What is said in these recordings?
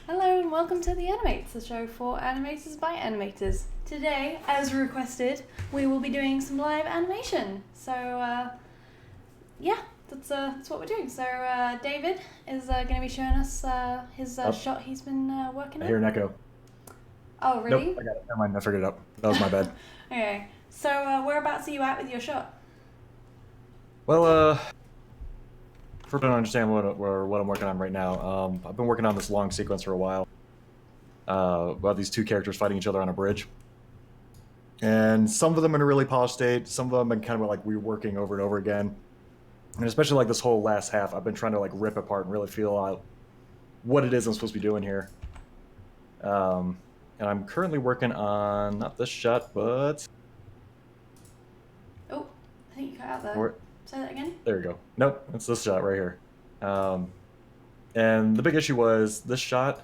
Hello and welcome to the Animates, the show for animators by animators. Today, as requested, we will be doing some live animation. So, yeah, that's what we're doing. So, David is going to be showing us his shot he's been working I on. hear an echo. Oh, Nope, really? I got it. Never mind, I figured it out. That was my bad. Okay. So, whereabouts are you at with your shot? Well, for people to understand what I'm working on right now, I've been working on this long sequence for a while about these two characters fighting each other on a bridge. And some of them in a really polished state, some of them been kind of like reworking over and over again. And especially like this whole last half, I've been trying to like rip apart and really feel out what it is I'm supposed to be doing here. And I'm currently working on not this shot, but Oh, I think you cut out there. where, Say that again. there we go. Nope, it's this shot right here. Um, And the big issue was this shot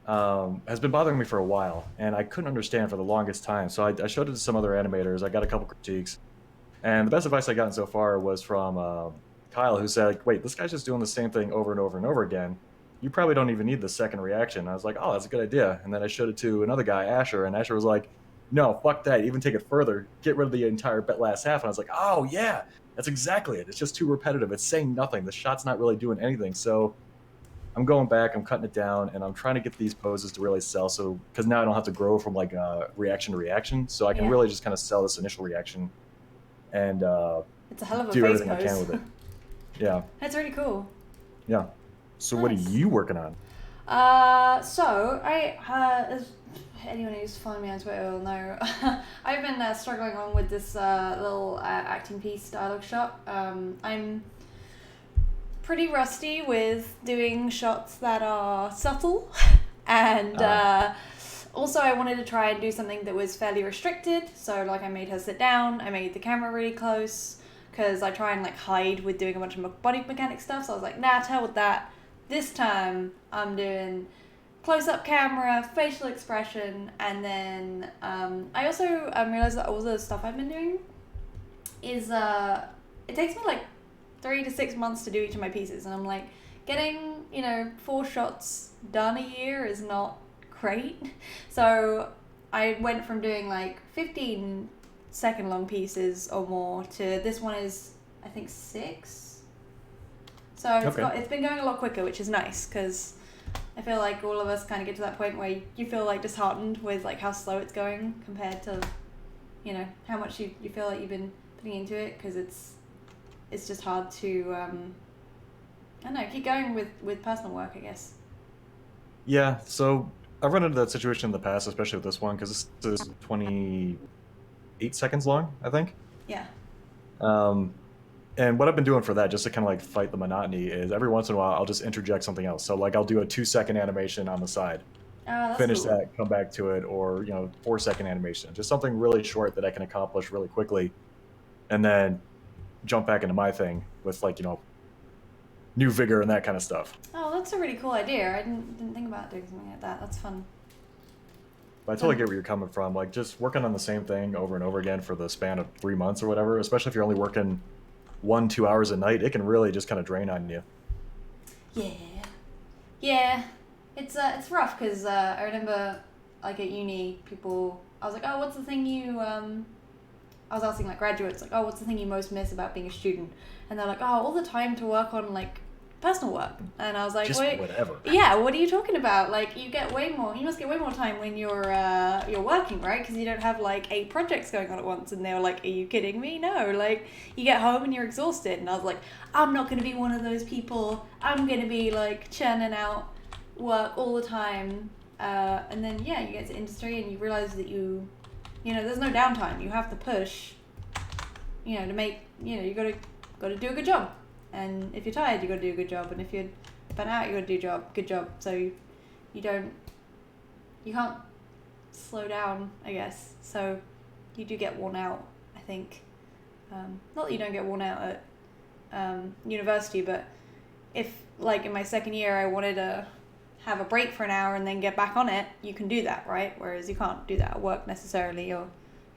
has been bothering me for a while, and I couldn't understand for the longest time. So I showed it to some other animators. I got a couple critiques, and the best advice I gotten so far was from Kyle, who said, like, "Wait, this guy's just doing the same thing over and over and over again. You probably don't even need the second reaction." I was like, "Oh, that's a good idea." And then I showed it to another guy, Asher, and Asher was like, "No, fuck that. Even take it further. Get rid of the entire last half." And I was like, "Oh yeah, that's exactly it. It's just too repetitive. It's saying nothing. The shot's not really doing anything." So I'm going back, I'm cutting it down, and I'm trying to get these poses to really sell. So, because now I don't have to grow from like reaction to reaction, so I can Yeah, really just kind of sell this initial reaction and it's a hell of a do face everything I can pose. with it. Yeah, That's really cool. yeah. So, what are Nice. you working on? So as anyone who's following me on Twitter will know, I've been struggling on with this little acting piece dialogue shot. I'm pretty rusty with doing shots that are subtle, and Uh, also I wanted to try and do something that was fairly restricted. So like I made her sit down, I made the camera really close, because I try and like hide with doing a bunch of body mechanic stuff. So I was like, nah, hell with that. This time I'm doing close-up camera, facial expression, and then I also realized that all the stuff I've been doing is it takes me like 3 to 6 months to do each of my pieces, and I'm like, getting 4 shots done a year is not great. So I went from doing like 15-second long pieces or more to this one is I think 6. So okay. it's been going a lot quicker, which is nice because I feel like all of us kind of get to that point where you feel like disheartened with like how slow it's going compared to how much you feel like you've been putting into it, because it's just hard to I don't know, keep going with personal work, I guess. Yeah. So I've run into that situation in the past, especially with this one, because this is 28 seconds long, I think. Yeah. Um, and what I've been doing for that, just to kind of like fight the monotony, is every once in a while I'll just interject something else. So like I'll do a 2 second animation on the side, Oh, that's finish cool. that, come back to it, or 4 second animation, just something really short that I can accomplish really quickly, and then jump back into my thing with like new vigor and that kind of stuff. Oh, that's a really cool idea. I didn't think about doing something like that. That's fun. But I totally get where you're coming from. Like just working on the same thing over and over again for the span of 3 months or whatever, especially if you're only working 1, 2 hours a night, it can really just kind of drain on you. Yeah. Yeah. It's rough because I remember like at uni people. I was like, oh, what's the thing you I was asking like graduates, like, oh, what's the thing you most miss about being a student? And they're like, oh, all the time to work on like personal work. And I was like, Just wait, whatever. yeah, what are you talking about? Like, you get way more. You must get way more time when you're working, right? Because you don't have like 8 projects going on at once. And they were like, are you kidding me? No, like you get home and you're exhausted. And I was like, I'm not gonna be one of those people. I'm gonna be like churning out work all the time. And then yeah, you get to industry and you realize that there's no downtime. You have to push, to make, you gotta do a good job. And if you're tired, you gotta do a good job. And if you're burnt out, you gotta do a good job. So you can't slow down, I guess. So you do get worn out, I think. Not that you don't get worn out at university, but if like in my second year I wanted to have a break for an hour and then get back on it, you can do that, right? Whereas you can't do that at work necessarily. You're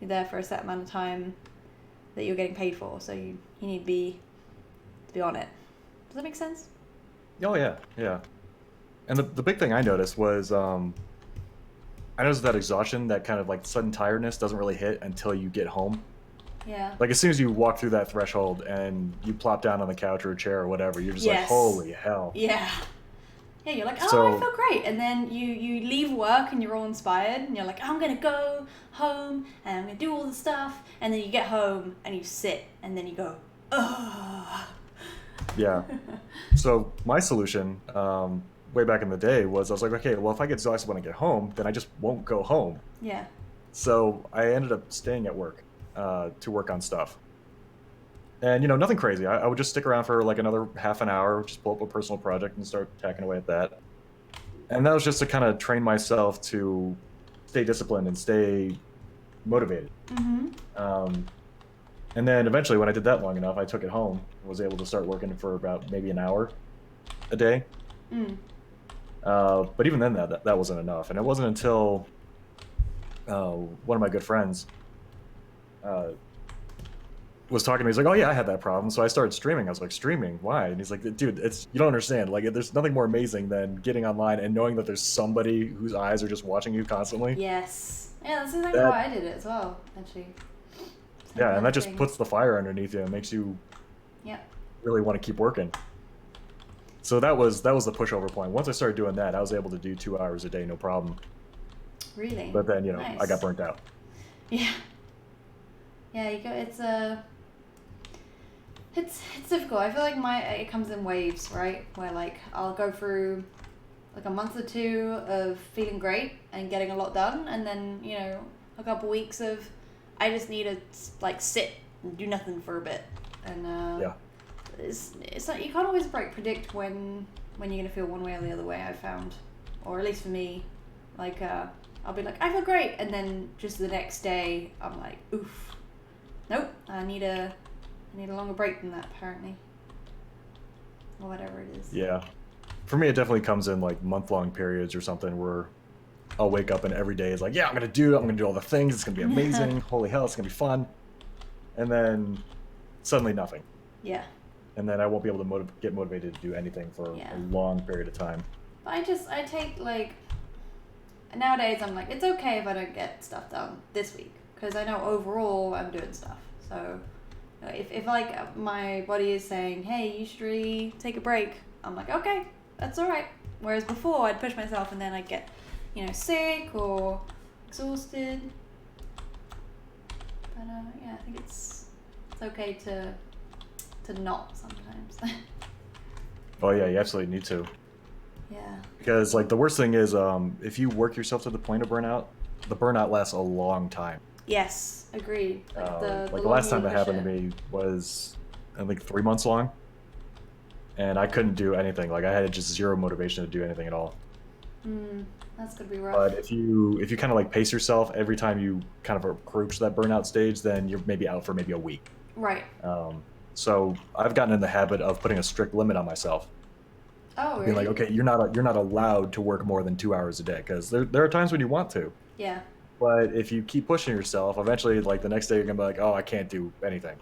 there for a set amount of time that you're getting paid for, so you need to be on it. Does that make sense? Oh yeah, yeah. And the big thing I noticed was I noticed that exhaustion, that kind of like sudden tiredness, doesn't really hit until you get home. Yeah. Like as soon as you walk through that threshold and you plop down on the couch or a chair or whatever, you're just like, Yes. holy hell. Yeah. Yeah, you're like, oh, I So feel great. And then you leave work and you're all inspired and you're like, I'm going to go home and I'm going to do all the stuff. And then you get home and you sit and then you go, oh. yeah. So my solution, way back in the day, was I was like, okay, well, if I get exhausted when I get home, then I just won't go home. Yeah. So I ended up staying at work to work on stuff. And nothing crazy. I would just stick around for like another half an hour, just pull up a personal project and start tacking away at that. And that was just to kind of train myself to stay disciplined and stay motivated. Mm-hmm. Um, and then eventually, when I did that long enough, I took it home and was able to start working for about maybe an hour a day. Mm. But even then, that wasn't enough. And it wasn't until one of my good friends uh, was talking to me. He's like, "Oh yeah, I had that problem." So I started streaming. I was like, "Streaming? Why?" And he's like, "Dude, it's you don't understand. Like, there's nothing more amazing than getting online and knowing that there's somebody whose eyes are just watching you constantly. Yes. Yeah, that's exactly That why I did it as well, actually. Same yeah, kind and that of just thing. puts the fire underneath you and makes you Yep. really want to keep working." So that was the pushover point. Once I started doing that, I was able to do 2 hours a day, no problem. Really? But then I got Nice. burnt out. Yeah. Yeah, it's difficult. I feel like it comes in waves, right? Where like I'll go through like a month or two of feeling great and getting a lot done, and then a couple weeks of I just need to like sit and do nothing for a bit, and Yeah. it's like you can't always predict when you're gonna feel one way or the other way. I've found, or at least for me, like I'll be like I feel great, and then just the next day I'm like oof, nope, I need a longer break than that apparently, or whatever it is. Yeah. For me, it definitely comes in like month-long periods or something where I'll wake up and every day is like, yeah, I'm gonna do all the things. It's gonna be amazing. Holy hell, it's gonna be fun. And then suddenly nothing. Yeah. And then I won't be able to get motivated to do anything for Yeah. a long period of time. But I take like nowadays I'm like it's okay if I don't get stuff done this week because I know overall I'm doing stuff. So if like my body is saying, hey, you should really take a break, I'm like okay, that's all right. Whereas before I'd push myself and then I'd get sick or exhausted. But yeah, I think it's okay to not sometimes. Oh yeah, you absolutely need to. Yeah. Because like the worst thing is if you work yourself to the point of burnout, the burnout lasts a long time. Yes, agreed. Like the Like the longer last time you that push happened to it. me was I think 3 months long. And I couldn't do anything. Like I had just zero motivation to do anything at all. That's gonna be rough. But if you kind of like pace yourself every time you kind of approach that burnout stage, then you're maybe out for maybe a week. Right. So I've gotten in the habit of putting a strict limit on myself, Oh, being like, really? okay, you're not allowed to work more than 2 hours a day because there are times when you want to, Yeah. but if you keep pushing yourself, eventually like the next day you're gonna be like, oh, I can't do anything.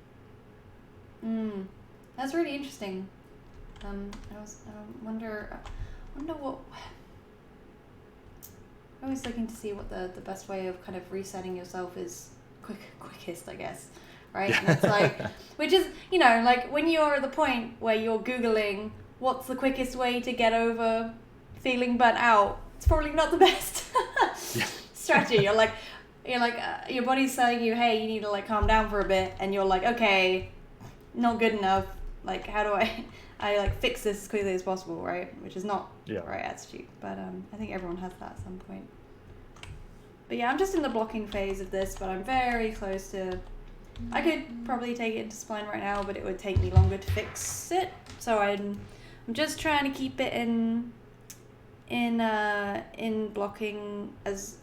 That's really interesting. I wonder what. I'm always looking to see what the best way of kind of resetting yourself is quickest, I guess. Right? And it's like, which is, like when you're at the point where you're Googling what's the quickest way to get over feeling burnt out, it's probably not the best Yeah. strategy. Your body's telling you, hey, you need to like calm down for a bit, and you're like, okay, not good enough. Like, how do I like fix this as quickly as possible, right? Which is not Yeah. the right attitude, but I think everyone has that at some point. But yeah, I'm just in the blocking phase of this, but I'm very close to. I could probably take it into spline right now, but it would take me longer to fix it. So I'm just trying to keep it in blocking as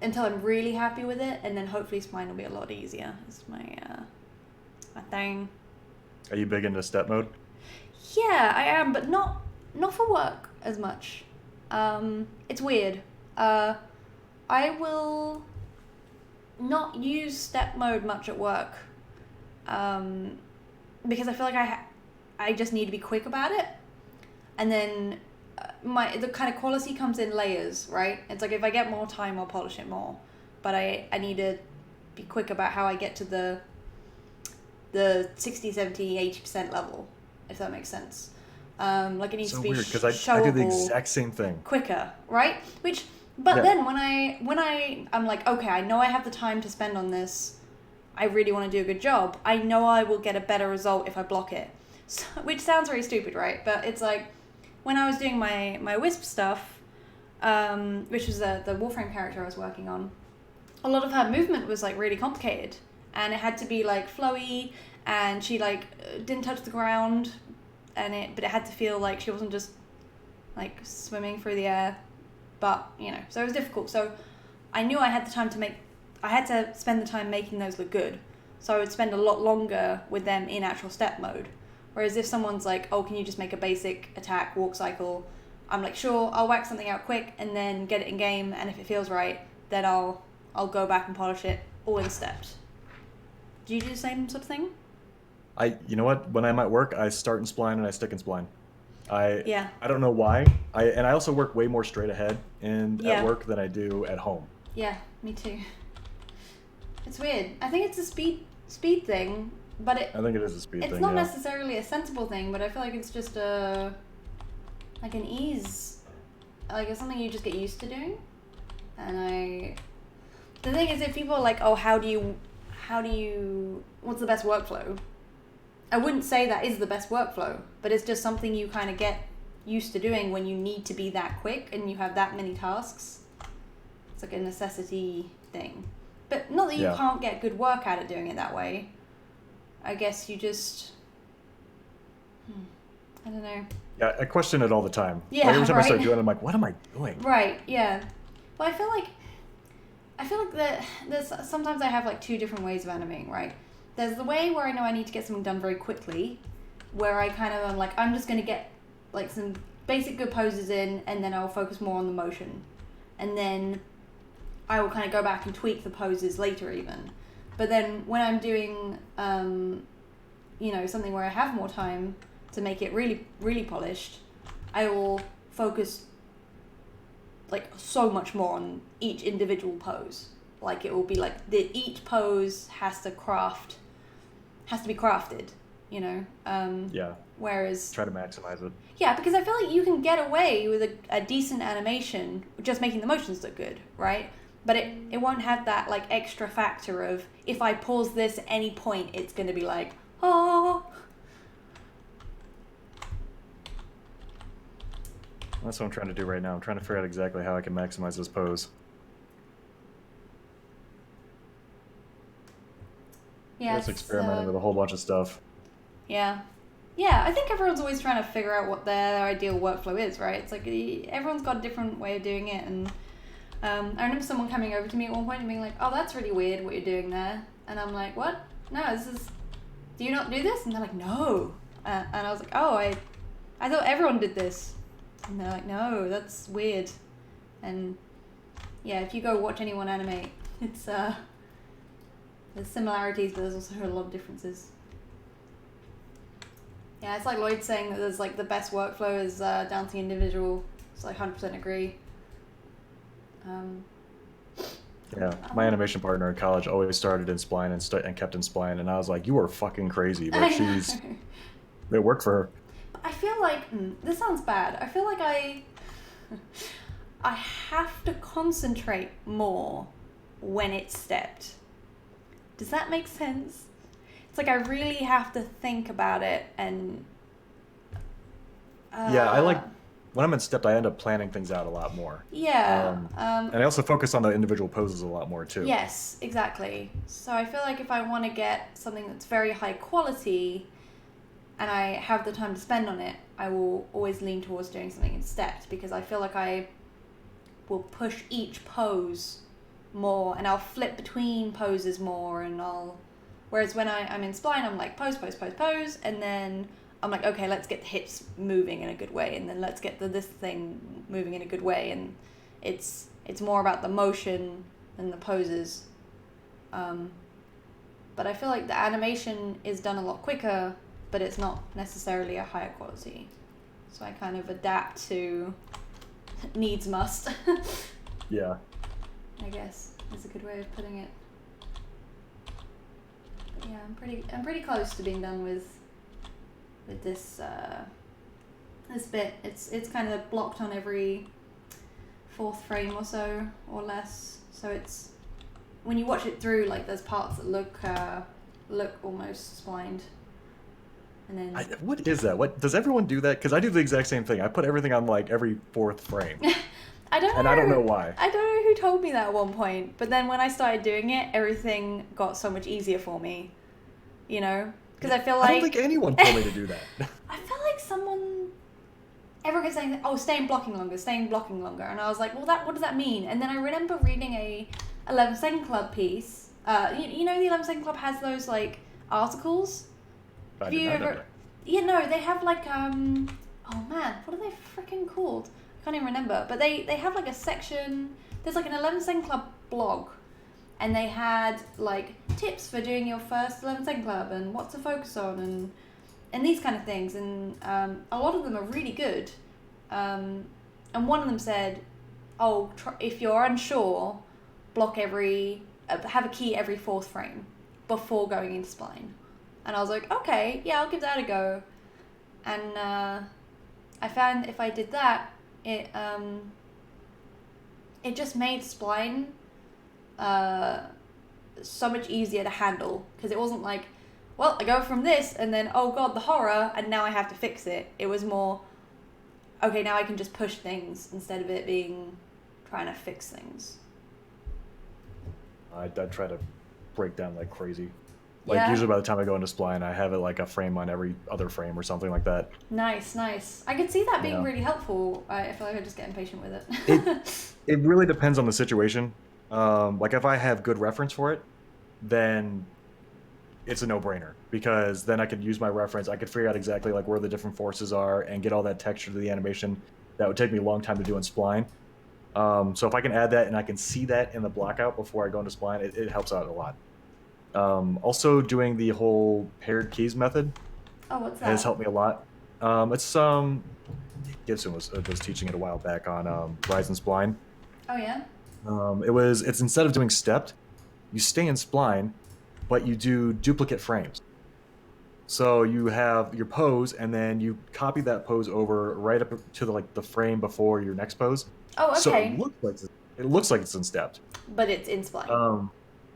until I'm really happy with it, and then hopefully spline will be a lot easier. It's my thing. Are you big into step mode? Yeah, I am, but not for work as much. It's weird. I will not use step mode much at work, because I feel like I just need to be quick about it, and then the kind of quality comes in layers, right? It's like if I get more time, I'll polish it more, but I need to be quick about how I get to the 60, 70, 80% level, if that makes sense. Like it needs So to be weird because I showable, do the exact same thing. quicker, right? But Yeah. then when I'm like, okay, I know I have the time to spend on this. I really want to do a good job. I know I will get a better result if I block it. So, which sounds very stupid, right? But it's like when I was doing my Wisp stuff, which was the Warframe character I was working on, a lot of her movement was like really complicated, and it had to be like flowy, and she like didn't touch the ground, but it had to feel like she wasn't just like swimming through the air, but so it was difficult. So I knew I had to spend the time making those look good, so I would spend a lot longer with them in actual step mode. Whereas if someone's like, oh, can you just make a basic attack walk cycle, I'm like, sure, I'll whack something out quick and then get it in game, and if it feels right, then I'll go back and polish it all in steps. Do you do the same sort of thing? You know what? When I'm at work, I start in spline and I stick in spline. I Yeah. I don't know why. I also work way more straight ahead at Yeah. work than I do at home. Yeah, me too. It's weird. I think it's a speed thing, but I think it is a speed it's thing. not Yeah. necessarily a sensible thing, but I feel like it's just like an ease, like it's something you just get used to doing. And the thing is, if people are like, oh, how do you, what's the best workflow? I wouldn't say that is the best workflow, but it's just something you kind of get used to doing when you need to be that quick and you have that many tasks. It's like a necessity thing. But not that you Yeah. can't get good work out of doing it that way. I guess you just, I don't know. Yeah, I question it all the time. Yeah, Like every time I start right. doing it, I'm like, what am I doing? Right, yeah. Well, I feel like there's sometimes I have like two different ways of animating, right? There's the way where I know I need to get something done very quickly, where I kind of am like, I'm just going to get like some basic good poses in, and then I'll focus more on the motion. And then I will kind of go back and tweak the poses later even. But then when I'm doing, something where I have more time to make it really, really polished, I will focus like so much more on each individual pose. Like it will be like each pose has to be crafted, Yeah. Whereas Try to maximize it. yeah, because I feel like you can get away with a decent animation just making the motions look good, right? But it won't have that like extra factor of if I pause this at any point, it's going to be like, oh. That's what I'm trying to do right now. I'm trying to figure out exactly how I can maximize this pose. Yeah, Just experimenting with a whole bunch of stuff. Yeah. Yeah, I think everyone's always trying to figure out what their ideal workflow is, right? It's like everyone's got a different way of doing it, and I remember someone coming over to me at one point and being like, oh, that's really weird what you're doing there. And I'm like, what? No, do you not do this? And they're like, no. And I was like, oh, I thought everyone did this. And they're like, no, that's weird. And yeah, if you go watch anyone animate, it's, there's similarities, but there's also a lot of differences. Yeah, it's like Lloyd saying that there's like the best workflow is down to the individual. So I 100% agree. Yeah, my animation partner in college always started in spline and kept in spline, and I was like, "You are fucking crazy," but it worked for her. I feel like this sounds bad. I feel like I have to concentrate more when it's stepped. Does that make sense? It's like I really have to think about it and. Yeah, I like when I'm in stepped. I end up planning things out a lot more. Yeah. And I also focus on the individual poses a lot more too. Yes, exactly. So I feel like if I want to get something that's very high quality, and I have the time to spend on it, I will always lean towards doing something in stepped, because I feel like I will push each pose more, and I'll flip between poses more, and whereas when I'm in spline, I'm like pose, pose, pose, pose, and then I'm like, okay, let's get the hips moving in a good way, and then let's get this thing moving in a good way, and it's more about the motion than the poses. But I feel like the animation is done a lot quicker, but it's not necessarily a higher quality. So I kind of adapt to needs must. Yeah. I guess is a good way of putting it. But yeah, I'm pretty close to being done with this this bit. It's kind of blocked on every fourth frame or so or less. So it's when you watch it through, like there's parts that look almost splined. And then What is that? What does everyone do that? Because I do the exact same thing. I put everything on like every fourth frame, I don't know. and I don't know why. I don't know who told me that at one point, but then when I started doing it, everything got so much easier for me. You know, because I feel like I don't think anyone told me to do that. I feel like everyone kept saying, "Oh, stay in blocking longer, and I was like, "Well, what does that mean?" And then I remember reading a 11 Second Club piece. You know, the 11 Second Club has those like articles. I Have did you not know ever? that. Yeah, no, they have like oh man, what are they freaking called? I can't even remember. But they have like a section. There's like an 11 Second Club blog, and they had like tips for doing your first 11 Second Club and what to focus on and these kind of things. And a lot of them are really good. And one of them said, "Oh, if you're unsure, block have a key every fourth frame before going into spline." And I was like, okay, yeah, I'll give that a go. And I found if I did that, it just made spline so much easier to handle, because it wasn't like, well, I go from this and then, oh god, the horror, and now I have to fix it. It was more, okay, now I can just push things instead of it being trying to fix things. I try to break down like crazy. Like Yeah. usually by the time I go into spline, I have it like a frame on every other frame or something like that. Nice. I could see that being Yeah. really helpful. I feel like I just get impatient with it. It really depends on the situation. Like if I have good reference for it, then it's a no-brainer, because then I could use my reference. I could figure out exactly like where the different forces are and get all that texture to the animation. That would take me a long time to do in spline. So if I can add that and I can see that in the blockout before I go into spline, it helps out a lot. Also, doing the whole paired keys method Oh, what's that? has helped me a lot. It's Gibson was teaching it a while back on Rise and Spline. Oh yeah. It's instead of doing stepped, you stay in spline, but you do duplicate frames. So you have your pose, and then you copy that pose over right up to the frame before your next pose. Oh, So okay. it looks like it's in stepped. But it's in spline.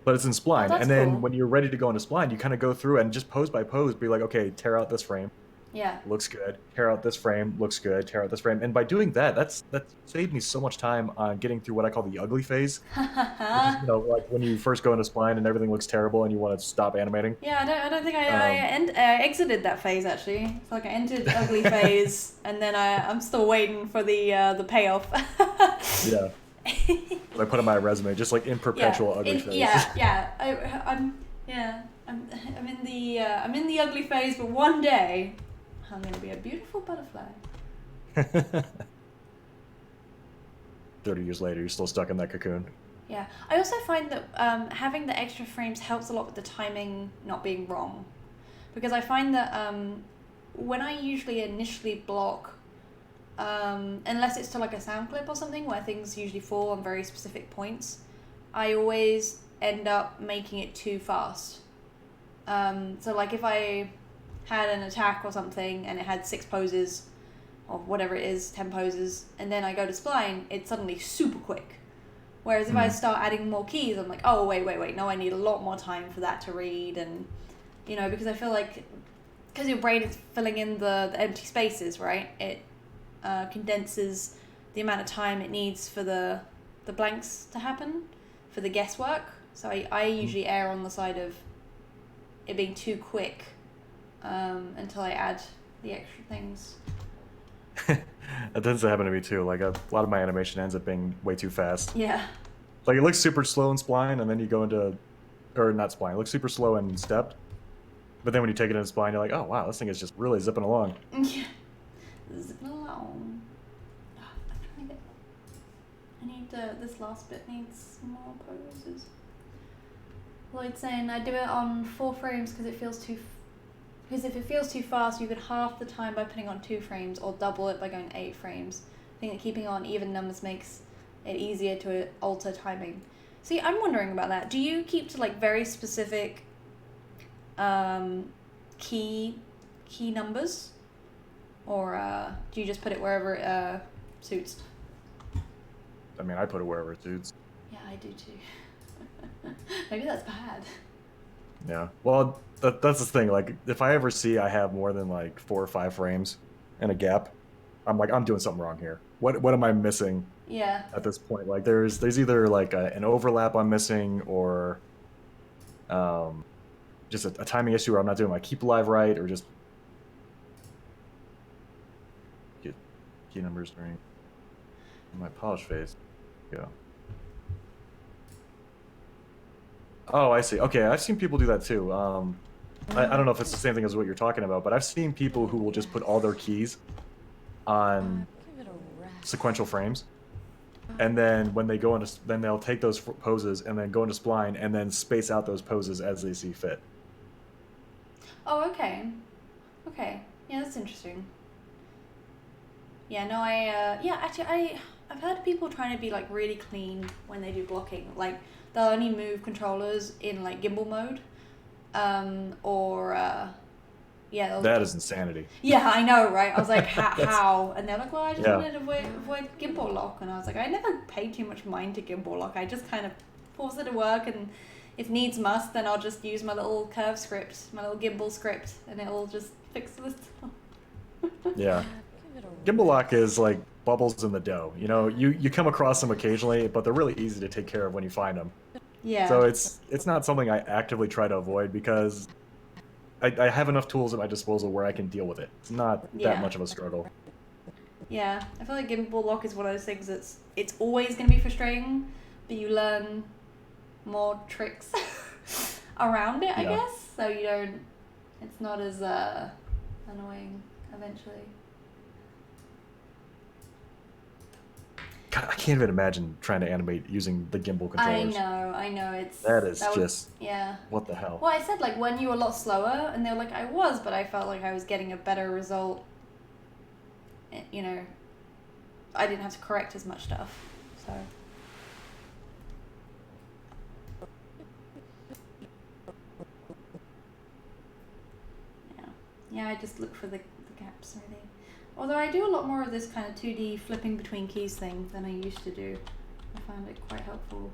But it's in spline. that's And then cool. when you're ready to go into spline, you kind of go through and just pose by pose be like, okay, tear out this frame, Yeah. looks good. Tear out this frame, looks good. Tear out this frame. And by doing that, that saved me so much time on getting through what I call the ugly phase. Which is, like when you first go into spline and everything looks terrible and you want to stop animating. Yeah, I don't think I exited that phase actually. It's like I entered ugly phase, and then I'm still waiting for the payoff. Yeah. I put on my resume, just like in perpetual ugly phase. Yeah. I'm in the ugly phase, but one day I'm gonna be a beautiful butterfly. 30 years later, you're still stuck in that cocoon. Yeah, I also find that having the extra frames helps a lot with the timing not being wrong, because I find that when I usually initially block, unless it's to like a sound clip or something where things usually fall on very specific points, I always end up making it too fast. So like if I had an attack or something and it had 6 poses or whatever it is, 10 poses, and then I go to spline, it's suddenly super quick. Whereas if I start adding more keys, I'm like, oh, wait, no, I need a lot more time for that to read. And, because I feel like, because your brain is filling in the empty spaces, right? It condenses the amount of time it needs for the blanks to happen, for the guesswork. So I usually err on the side of it being too quick until I add the extra things. That tends to happen to me too. Like a lot of my animation ends up being way too fast. Yeah. Like it looks super slow in spline, and then you go into, or not spline, it looks super slow in stepped. But then when you take it into spline, you're like, oh wow, this thing is just really zipping along. Yeah. Zipping along. I'm trying to get. I need this last bit needs more poses. Lloyd's saying I do it on 4 frames because it feels too Because if it feels too fast, you could half the time by putting on 2 frames or double it by going 8 frames. I think that keeping on even numbers makes it easier to alter timing. See, I'm wondering about that. Do you keep to like very specific key numbers, or do you just put it wherever it suits? I mean, I put it wherever it suits. Yeah, I do too. Maybe that's bad. Yeah. Well, that's the thing. Like, if I ever see I have more than like 4 or 5 frames and a gap, I'm like, I'm doing something wrong here. What am I missing? Yeah. At this point, like there's either like an overlap I'm missing, or just a timing issue where I'm not doing my keep alive right, or just get key numbers during my polish phase. Go. Oh, I see. Okay, I've seen people do that too. I don't know if it's the same thing as what you're talking about, but I've seen people who will just put all their keys on sequential frames, and then when they go into, then they'll take those poses and then go into spline and then space out those poses as they see fit. Oh, okay. Okay. Yeah, that's interesting. Yeah, no, I've heard people trying to be like really clean when they do blocking. Like they'll only move controllers in like gimbal mode, or yeah. That is insanity. Yeah, I know, right? I was like, how? And they're like, well, I just Yeah. wanted to avoid gimbal lock, and I was like, I never paid too much mind to gimbal lock. I just kind of force it to work, and if needs must, then I'll just use my little curve script, my little gimbal script, and it'll just fix the stuff. Yeah. Gimbal lock is like bubbles in the dough. You know, you come across them occasionally, but they're really easy to take care of when you find them. Yeah. So it's not something I actively try to avoid, because I have enough tools at my disposal where I can deal with it. It's not that much of a struggle. Yeah, I feel like gimbal lock is one of those things that's it's always going to be frustrating, but you learn more tricks around it, I guess. So you don't, it's not as annoying eventually. God, I can't even imagine trying to animate using the gimbal controllers. I know, Yeah. What the hell? Well, I said like when you were a lot slower, and they were like, I was, but I felt like I was getting a better result. You know, I didn't have to correct as much stuff, so. Yeah, I just look for the gaps, really. Although I do a lot more of this kind of 2D flipping between keys thing than I used to do. I found it quite helpful.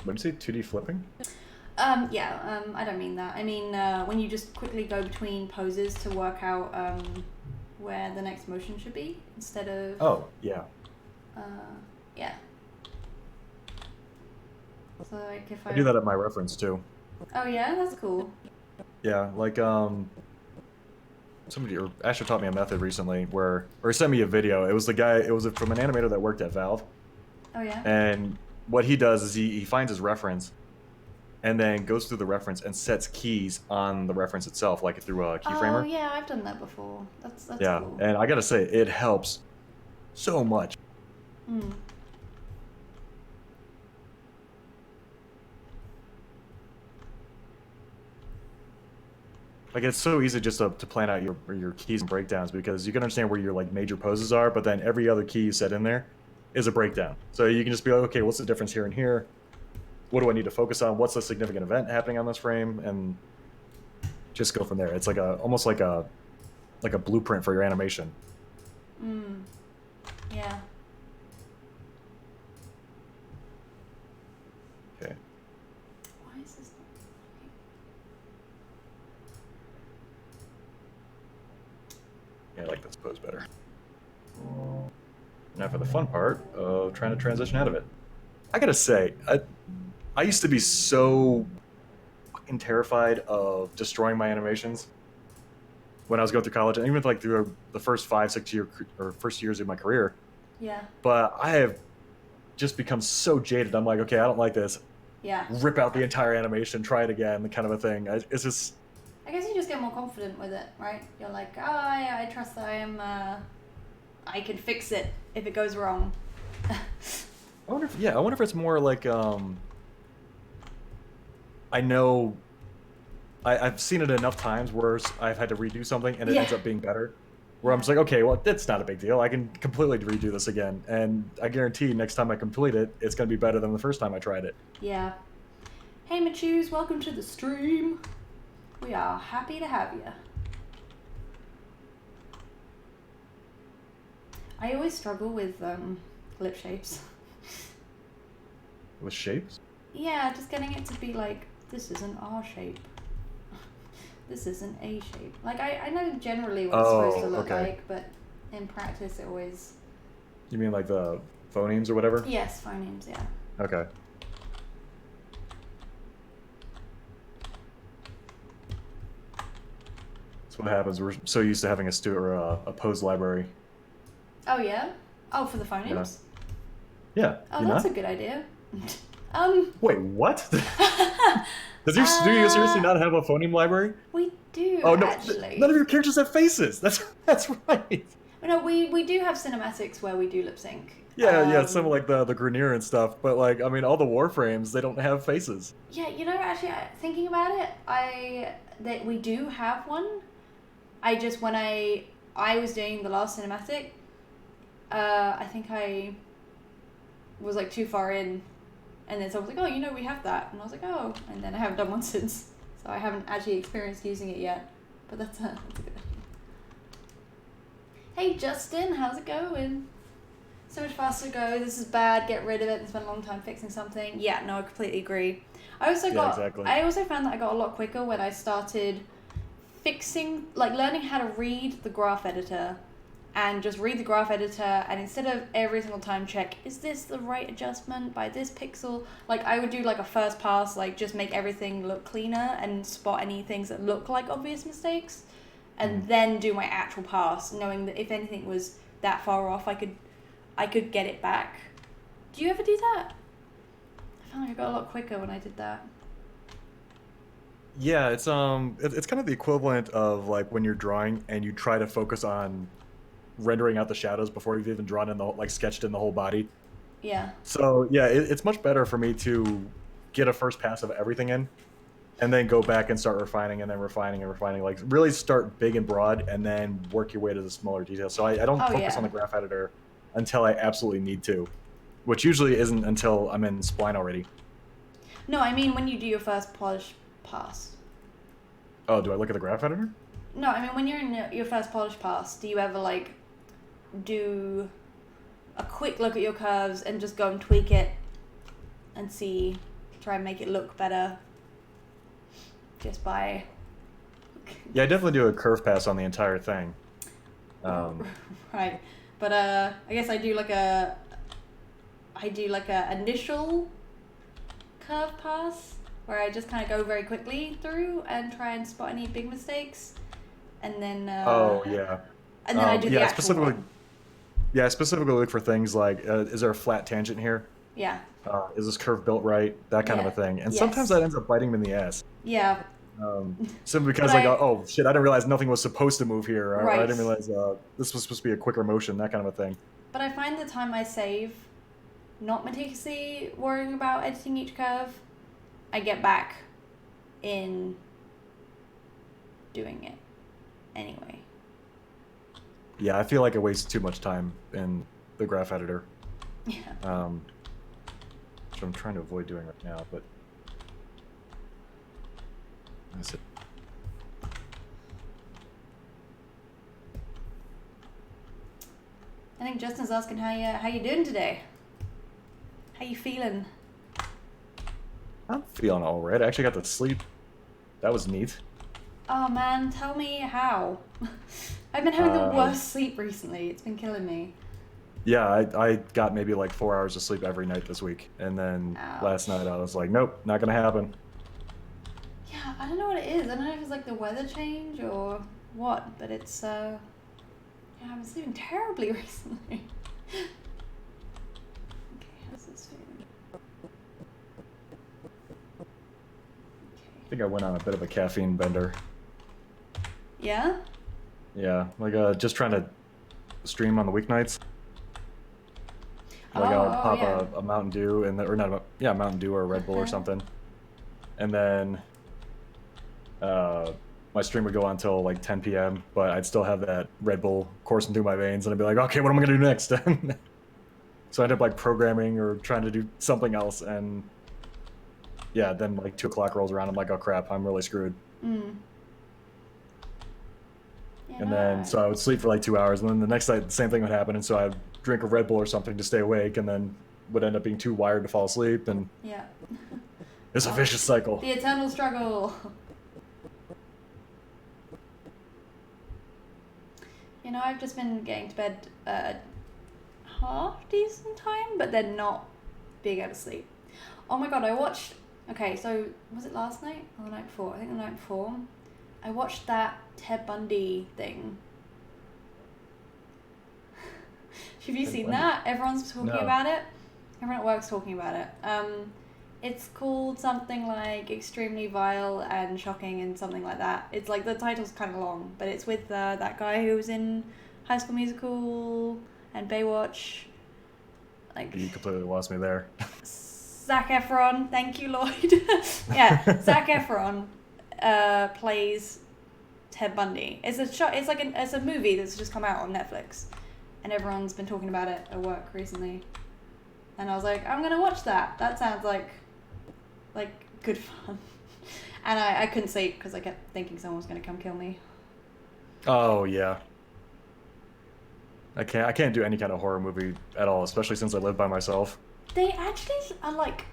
What did you say, 2D flipping? I don't mean that. I mean when you just quickly go between poses to work out where the next motion should be instead of... Oh, yeah. Yeah. So like if I do that at my reference too. Oh yeah, that's cool. Yeah, like somebody, or Asher taught me a method recently or sent me a video. It was from an animator that worked at Valve. Oh yeah. And what he does is he finds his reference and then goes through the reference and sets keys on the reference itself, like through a keyframer. Oh yeah, I've done that before. That's yeah, cool. And I gotta say, it helps so much. Mm. Like, it's so easy just to plan out your keys and breakdowns, because you can understand where your like major poses are, but then every other key you set in there is a breakdown. So you can just be like, okay, what's the difference here and here? What do I need to focus on? What's the significant event happening on this frame? And just go from there. It's like almost like a blueprint for your animation. Mm. Yeah. Okay. Why is this Yeah, I like this pose better. Now for the fun part of trying to transition out of it. I gotta say, I used to be so fucking terrified of destroying my animations when I was going through college, and even like through the first 5-6 first years of my career. Yeah. But I have just become so jaded. I'm like, okay, I don't like this. Yeah. Rip out the entire animation, try it again, the kind of a thing. It's just... I guess you just get more confident with it, right? You're like, oh yeah, I trust that I can fix it if it goes wrong. I wonder if it's more like I know I've seen it enough times where I've had to redo something and it Yeah. ends up being better. Where I'm just like, okay, well, that's not a big deal. I can completely redo this again, and I guarantee next time I complete it, it's going to be better than the first time I tried it. Yeah. Hey, Machoos, welcome to the stream. We are happy to have you. I always struggle with lip shapes. With shapes? Yeah, just getting it to be like, this is an R shape. This is an A shape. Like, I know generally what it's supposed to look like, but in practice it always... You mean like the phonemes or whatever? Yes, phonemes, yeah. Okay. That's what happens. We're so used to having a pose library. Oh, yeah? Oh, for the phonemes? Yeah. Oh, that's a good idea. Wait, what? Do you seriously not have a phoneme library? We do, oh, no, actually. None of your characters have faces. That's right. No, we do have cinematics where we do lip sync. Yeah, some like the Grenier and stuff, but like, I mean, all the Warframes, they don't have faces. Yeah, you know, actually, thinking about it, we do have one. I just, when I was doing the last cinematic, I think I was like too far in, and then someone was like, oh, you know, we have that, and I was like, oh, and then I haven't done one since, so I haven't actually experienced using it yet, but that's a good idea. Hey Justin, how's it going? So much faster to go, this is bad, get rid of it and spend a long time fixing something. Yeah, no, I completely agree. I also found that I got a lot quicker when I started fixing, like learning how to read the graph editor and just read the graph editor, and instead of every single time check, is this the right adjustment by this pixel? Like I would do like a first pass, like just make everything look cleaner and spot any things that look like obvious mistakes, and then do my actual pass, knowing that if anything was that far off, I could get it back. Do you ever do that? I found like I got a lot quicker when I did that. Yeah, it's kind of the equivalent of like when you're drawing and you try to focus on rendering out the shadows before you've even drawn in sketched in the whole body. Yeah. So yeah, it's much better for me to get a first pass of everything in, and then go back and start refining, and then refining and refining. Like really start big and broad, and then work your way to the smaller details. So I don't focus on the graph editor until I absolutely need to, which usually isn't until I'm in Spline already. No, I mean when you do your first polish pass. Oh, do I look at the graph editor? No, I mean when you're in your first polish pass, do you ever like do a quick look at your curves and just go and tweak it and try and make it look better just by... Yeah, I definitely do a curve pass on the entire thing. Right, but I guess I do like a initial curve pass where I just kind of go very quickly through and try and spot any big mistakes, and then and then I do the actual one. Yeah, I specifically look for things like, is there a flat tangent here? Yeah. Is this curve built right? That kind of a thing. And sometimes that ends up biting me in the ass. Yeah. Simply because oh shit, I didn't realize nothing was supposed to move here. Or right. I didn't realize this was supposed to be a quicker motion, that kind of a thing. But I find the time I save not meticulously worrying about editing each curve, I get back in doing it anyway. Yeah, I feel like I waste too much time in the graph editor. Yeah. Which I'm trying to avoid doing right now, but that's it. I think Justin's asking how you doing today. How you feeling? I'm feeling all right. I actually got to sleep. That was neat. Oh man, tell me how. I've been having the worst sleep recently. It's been killing me. Yeah, I got maybe like 4 hours of sleep every night this week. And then last night I was like, nope, not going to happen. Yeah, I don't know what it is. I don't know if it's like the weather change or what, but it's, yeah, I've been sleeping terribly recently. Okay, how's this feeling? I think I went on a bit of a caffeine bender. Yeah? Yeah, like just trying to stream on the weeknights. Like I'll pop a Mountain Dew Mountain Dew or a Red Bull or something, and then my stream would go on until like 10 p.m., but I'd still have that Red Bull coursing through my veins, and I'd be like, okay, what am I gonna do next? So I ended up like programming or trying to do something else, and yeah, then like 2 o'clock rolls around, I'm like, oh crap, I'm really screwed. Mm. Yeah, And no, then so I would sleep for like 2 hours, and then the next night the same thing would happen, and so I'd drink a Red Bull or something to stay awake, and then would end up being too wired to fall asleep, and yeah. it's a vicious cycle. The eternal struggle. You know, I've just been getting to bed half decent time, but then not being able to sleep. Oh my god, I watched. Okay, so was it last night or the night before? I think the night before. I watched that Ted Bundy thing. Have you seen that? Everyone's talking about it. Everyone at work's talking about it. It's called something like Extremely Vile and Shocking and something like that. It's like the title's kind of long, but it's with that guy who was in High School Musical and Baywatch. Like You completely lost me there. Zac Efron. Thank you, Lloyd. Yeah, Zac Efron plays Ted Bundy. It's a movie that's just come out on Netflix, and everyone's been talking about it at work recently. And I was like, I'm gonna watch that. That sounds like good fun. And I couldn't sleep because I kept thinking someone was gonna come kill me. Oh yeah. I can't do any kind of horror movie at all, especially since I live by myself. They actually are like,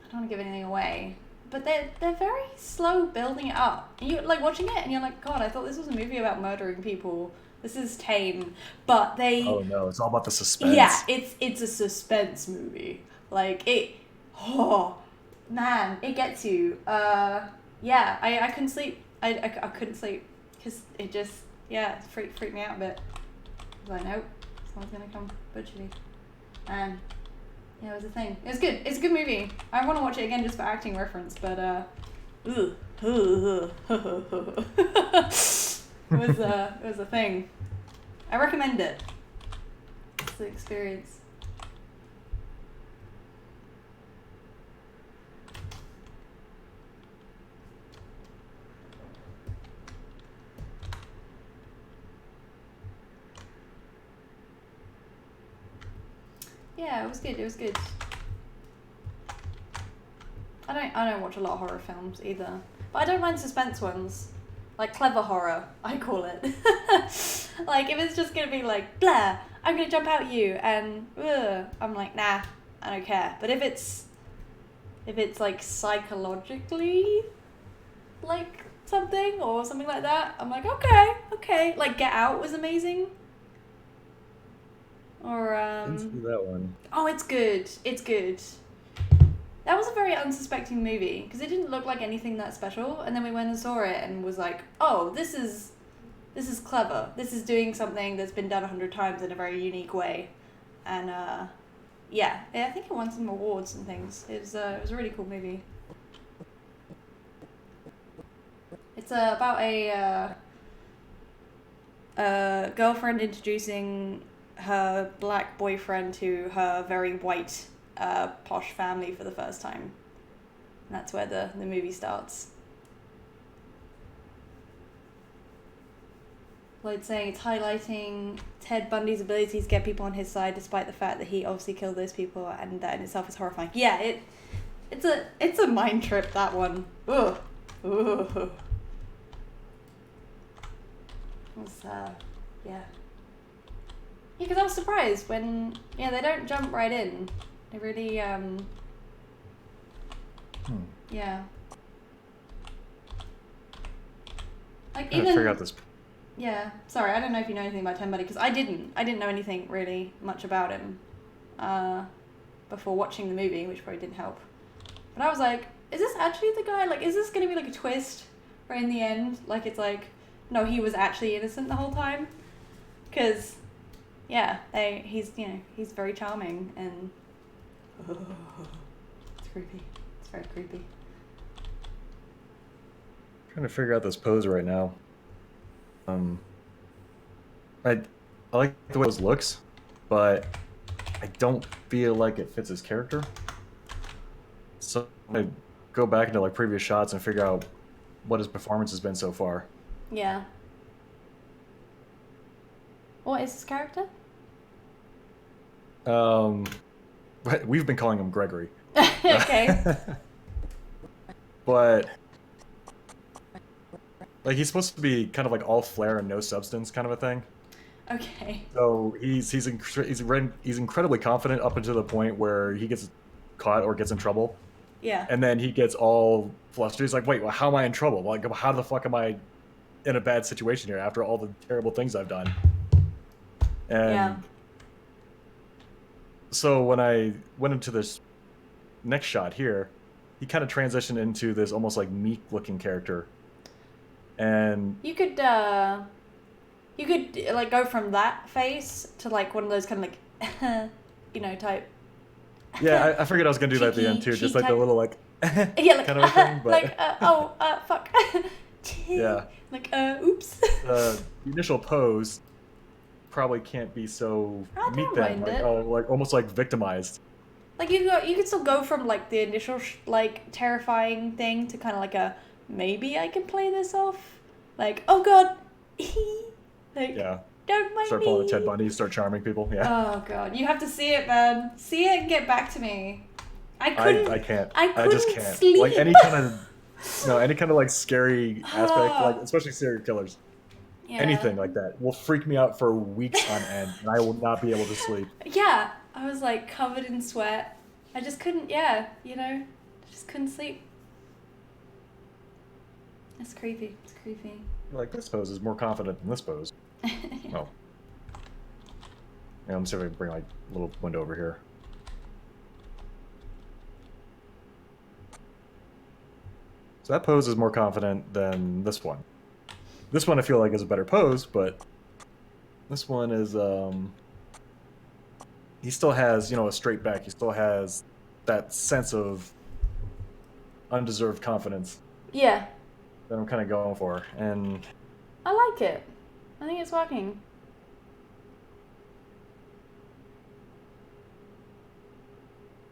I don't want to give anything away, but they're very slow building it up. And you like watching it and you're like, God, I thought this was a movie about murdering people. This is tame. But they Oh no, it's all about the suspense. Yeah, it's a suspense movie. Like it man, it gets you. Yeah, I couldn't sleep. I couldn't sleep because it just freaked me out a bit. I was like, nope, someone's gonna come butcher me. And yeah, it was a thing. It was good. It's a good movie. I want to watch it again just for acting reference, but it was a thing. I recommend it. It's the experience. Yeah, it was good. It was good. I don't watch a lot of horror films either, but I don't mind suspense ones, like clever horror. I call it. Like if it's just gonna be like blah, I'm gonna jump out at you, and I'm like nah, I don't care. But if it's like psychologically, like something or something like that, I'm like okay. Like Get Out was amazing. Or Didn't see that one. Oh, it's good. It's good. That was a very unsuspecting movie because it didn't look like anything that special, and then we went and saw it and was like, "Oh, this is clever. This is doing something that's been done 100 times in a very unique way," and yeah, I think it won some awards and things. It was a really cool movie. It's about a girlfriend introducing her black boyfriend to her very white posh family for the first time. And that's where the movie starts. Lloyd saying it's highlighting Ted Bundy's ability to get people on his side despite the fact that he obviously killed those people, and that in itself is horrifying. Yeah, it's a mind trip, that one. Ugh. Ugh. It's, yeah. Yeah, because I was surprised when, they don't jump right in. They really, yeah. Like I'm even. figure out this. Yeah, sorry, I don't know if you know anything about Ted Bundy, because I didn't know anything really much about him before watching the movie, which probably didn't help. But I was like, is this actually the guy? Like, is this going to be like a twist right in the end? Like, it's like, no, he was actually innocent the whole time? Because, yeah, he's very charming, and it's creepy. It's very creepy. Trying to figure out this pose right now. I like the way it looks, but I don't feel like it fits his character. So I'm gonna go back into like previous shots and figure out what his performance has been so far. Yeah. What is his character? We've been calling him Gregory. Okay. But like he's supposed to be kind of like all flair and no substance kind of a thing. Okay. So he's incredibly confident up until the point where he gets caught or gets in trouble, Yeah. and then he gets all flustered. He's like, "Wait, well, how am I in trouble? Like, how the fuck am I in a bad situation here after all the terrible things I've done?" Yeah. And so when I went into this next shot here, he kind of transitioned into this almost like meek looking character, and You could like go from that face to like one of those kind of like, type. yeah, I figured I was gonna do that at the end Cheeky, too, just cheeky like the type. little like Yeah, like kind of a thing. But fuck. yeah, Like oops. the initial pose probably can't be so I meet don't them mind like it. like almost like victimized. Like you could still go from like the initial like terrifying thing to kind of like a maybe I can play this off. Like oh god, like Yeah, don't mind start me. pulling a Ted Bundy, start charming people. Yeah, Oh god, you have to see it, man. See it and get back to me. I couldn't. I can't. I I just couldn't can't. sleep. Like any kind of no, any kind of like scary aspect, like Ah, especially serial killers. yeah. Anything like that will freak me out for weeks on end, and I will not be able to sleep. Yeah, I was like covered in sweat. I just couldn't. Yeah, just couldn't sleep. It's creepy. It's creepy. Like this pose is more confident than this pose. Oh, yeah. Let me see if I can bring like a little window over here. So that pose is more confident than this one. This one I feel like is a better pose, but this one is he still has, a straight back. He still has that sense of undeserved confidence Yeah, that I'm kind of going for. And I like it. I think it's working.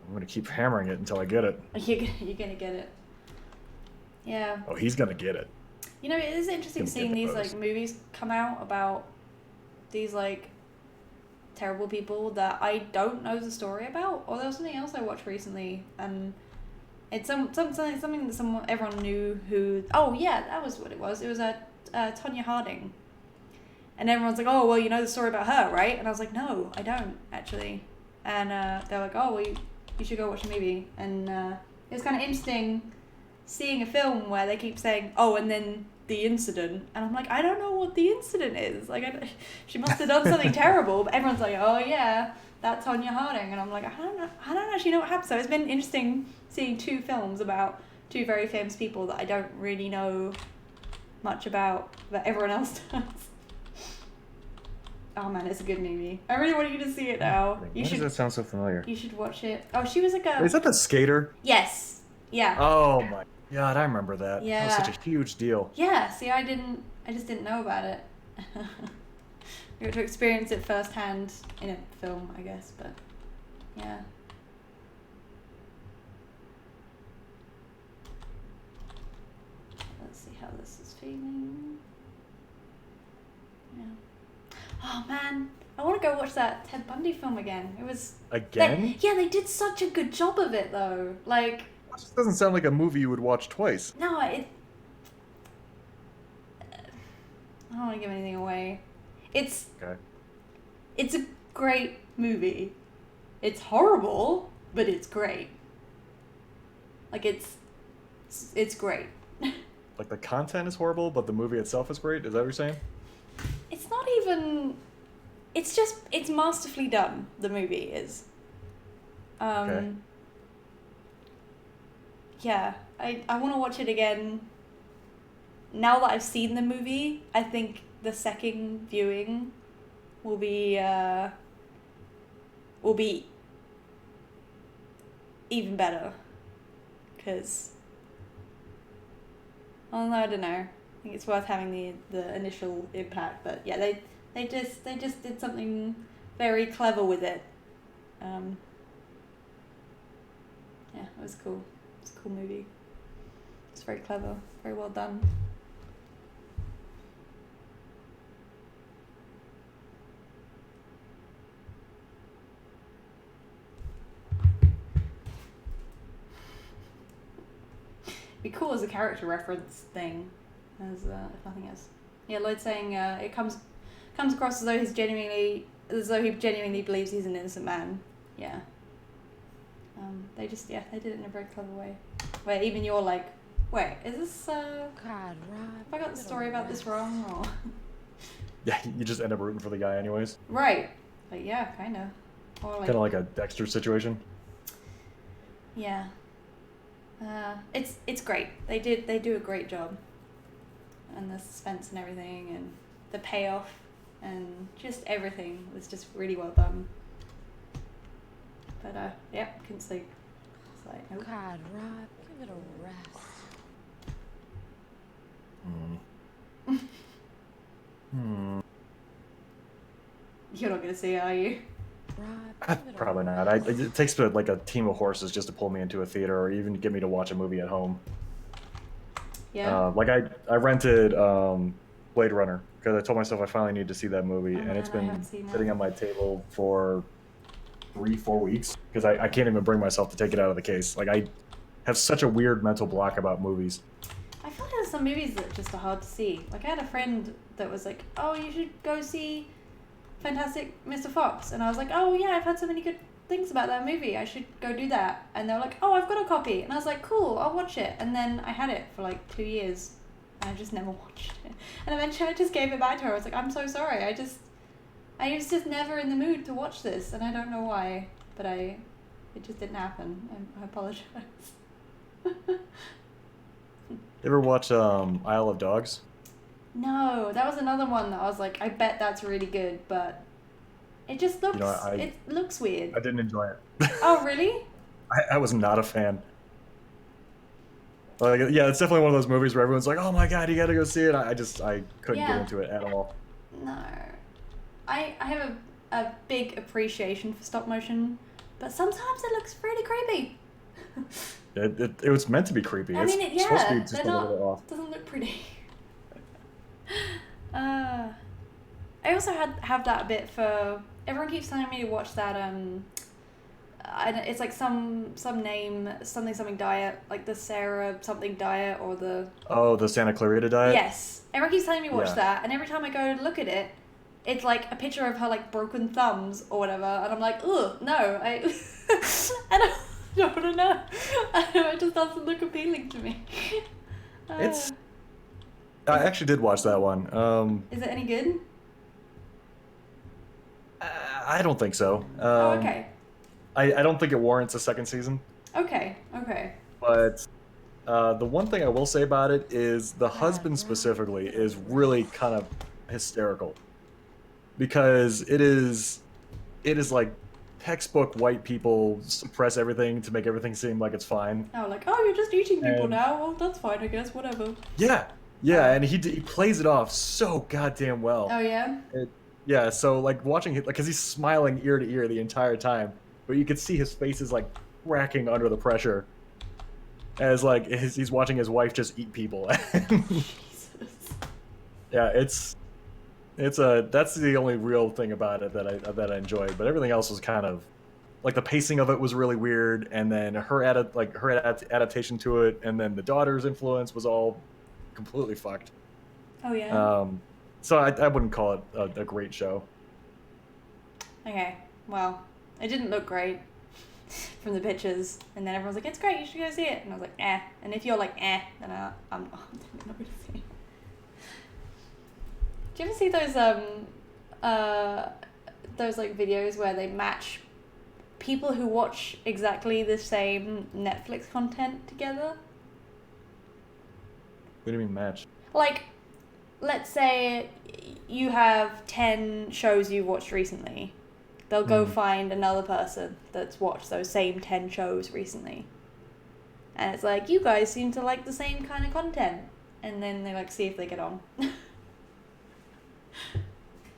I'm going to keep hammering it until I get it. You're gonna get it. Yeah. Oh, he's going to get it. It is interesting Gonna get seeing the these pose. like movies come out about these like terrible people that I don't know the story about. Or there was something else I watched recently, and it's something that everyone knew who. Oh yeah, that was what it was. It was Tonya Harding, and everyone's like, oh well, you know the story about her, right? And I was like, no, I don't actually. And they're like, oh well, you should go watch the movie. And it was kind of interesting seeing a film where they keep saying, oh, and then the incident, and I'm like, I don't know what the incident is. Like, she must have done something terrible, but everyone's like, oh yeah, that's Tonya Harding, and I'm like, I don't actually know what happened. So it's been interesting seeing two films about two very famous people that I don't really know much about, but everyone else does. Oh man, it's a good movie. I really want you to see it now. Why does that sound so familiar? You should watch it. Oh, she was like a. Is that the skater? Yes. Yeah. Oh my god, I remember that. Yeah. That was such a huge deal. Yeah, see, I just didn't know about it. You got to experience it firsthand in a film, I guess, but yeah. Let's see how this is feeling. Yeah. Oh man, I want to go watch that Ted Bundy film again. It was Again? they did such a good job of it though. Like, This doesn't sound like a movie you would watch twice. no, I don't want to give anything away. Okay. It's a great movie. It's horrible, but it's great. Like it's great. Like the content is horrible, but the movie itself is great. Is that what you're saying? It's not even. It's masterfully done. The movie is. Okay. Yeah, I want to watch it again. Now that I've seen the movie, I think the second viewing will be even better. Cause, oh no, I don't know. I think it's worth having the initial impact, but yeah, they just did something very clever with it. Yeah, it was cool. It's a cool movie. It's very clever, very well done. Be cool as a character reference thing, as if nothing else. Yeah, Lloyd saying it comes across as though he genuinely believes he's an innocent man. Yeah. They did it in a very clever way. Where even you're like, wait, is this God, Rob, have I got the story about this wrong or? Yeah, you just end up rooting for the guy anyways. Right. Like yeah, kinda. Or like. Kind of like a Dexter situation. Yeah. It's great. They do a great job. And the suspense and everything and the payoff and just everything was just really well done. But yeah, couldn't sleep. It's like nope. God, Rob, give it a rest. You're not gonna see it, are you? Rob, Probably not. It takes like a team of horses just to pull me into a theater or even get me to watch a movie at home. Yeah. Like I rented Blade Runner because I told myself I finally need to see that movie, and it's been sitting on my table for 3-4 weeks because I can't even bring myself to take it out of the case. Like I have such a weird mental block about movies. I feel like there's some movies that just are hard to see. Like I had a friend that was like, "Oh, you should go see Fantastic Mr. Fox," and I was like, "Oh yeah, I've heard so many good things about that movie. I should go do that." And they were like, "Oh, I've got a copy," and I was like, "Cool, I'll watch it." And then I had it for like 2 years, and I just never watched it. And eventually, I just gave it back to her. I was like, "I'm so sorry. I was just never in the mood to watch this, and I don't know why, but it just didn't happen. I apologize." You ever watch Isle of Dogs? No, that was another one that I was like, I bet that's really good, but it just looks it looks weird. I didn't enjoy it. Oh, really? I was not a fan. Like, yeah, it's definitely one of those movies where everyone's like, "Oh my god, you gotta go see it." I couldn't get into it at all. No, I have a big appreciation for stop motion, but sometimes it looks really creepy. It was meant to be creepy. I mean, it's supposed to be just a little bit off. Doesn't look pretty. I also have that bit for everyone keeps telling me to watch that it's like some name something diet, like the Sarah something diet or the the Santa Clarita Diet. Yes, everyone keeps telling me to watch that, and every time I go to look at it, it's like a picture of her like broken thumbs or whatever, and I'm like, ugh, no, I don't want to know. It just doesn't look appealing to me. I actually did watch that one. Is it any good? I don't think so. Okay. I don't think it warrants a second season. Okay. But the one thing I will say about it is the husband specifically is really kind of hysterical. Because it is like textbook white people suppress everything to make everything seem like it's fine. Oh, like, oh, you're just eating people now? Well, that's fine, I guess, whatever. Yeah, and he plays it off so goddamn well. Oh, yeah? Yeah, so, like, watching it, because he's smiling ear to ear the entire time, but you could see his face is, like, cracking under the pressure as, like, he's watching his wife just eat people. Jesus. Yeah, that's the only real thing about it that I enjoyed, but everything else was kind of, like, the pacing of it was really weird, and then her adaptation to it, and then the daughter's influence was all completely fucked. Oh, yeah? So I wouldn't call it a great show. Okay, well, it didn't look great from the pictures, and then everyone's like, it's great, you should go see it, and I was like, eh, and if you're like, eh, then I'm not going to see it. Do you ever see those like videos where they match people who watch exactly the same Netflix content together? What do you mean match? Like, let's say you have 10 shows you've watched recently. They'll go find another person that's watched those same 10 shows recently. And it's like, you guys seem to like the same kind of content. And then they like see if they get on.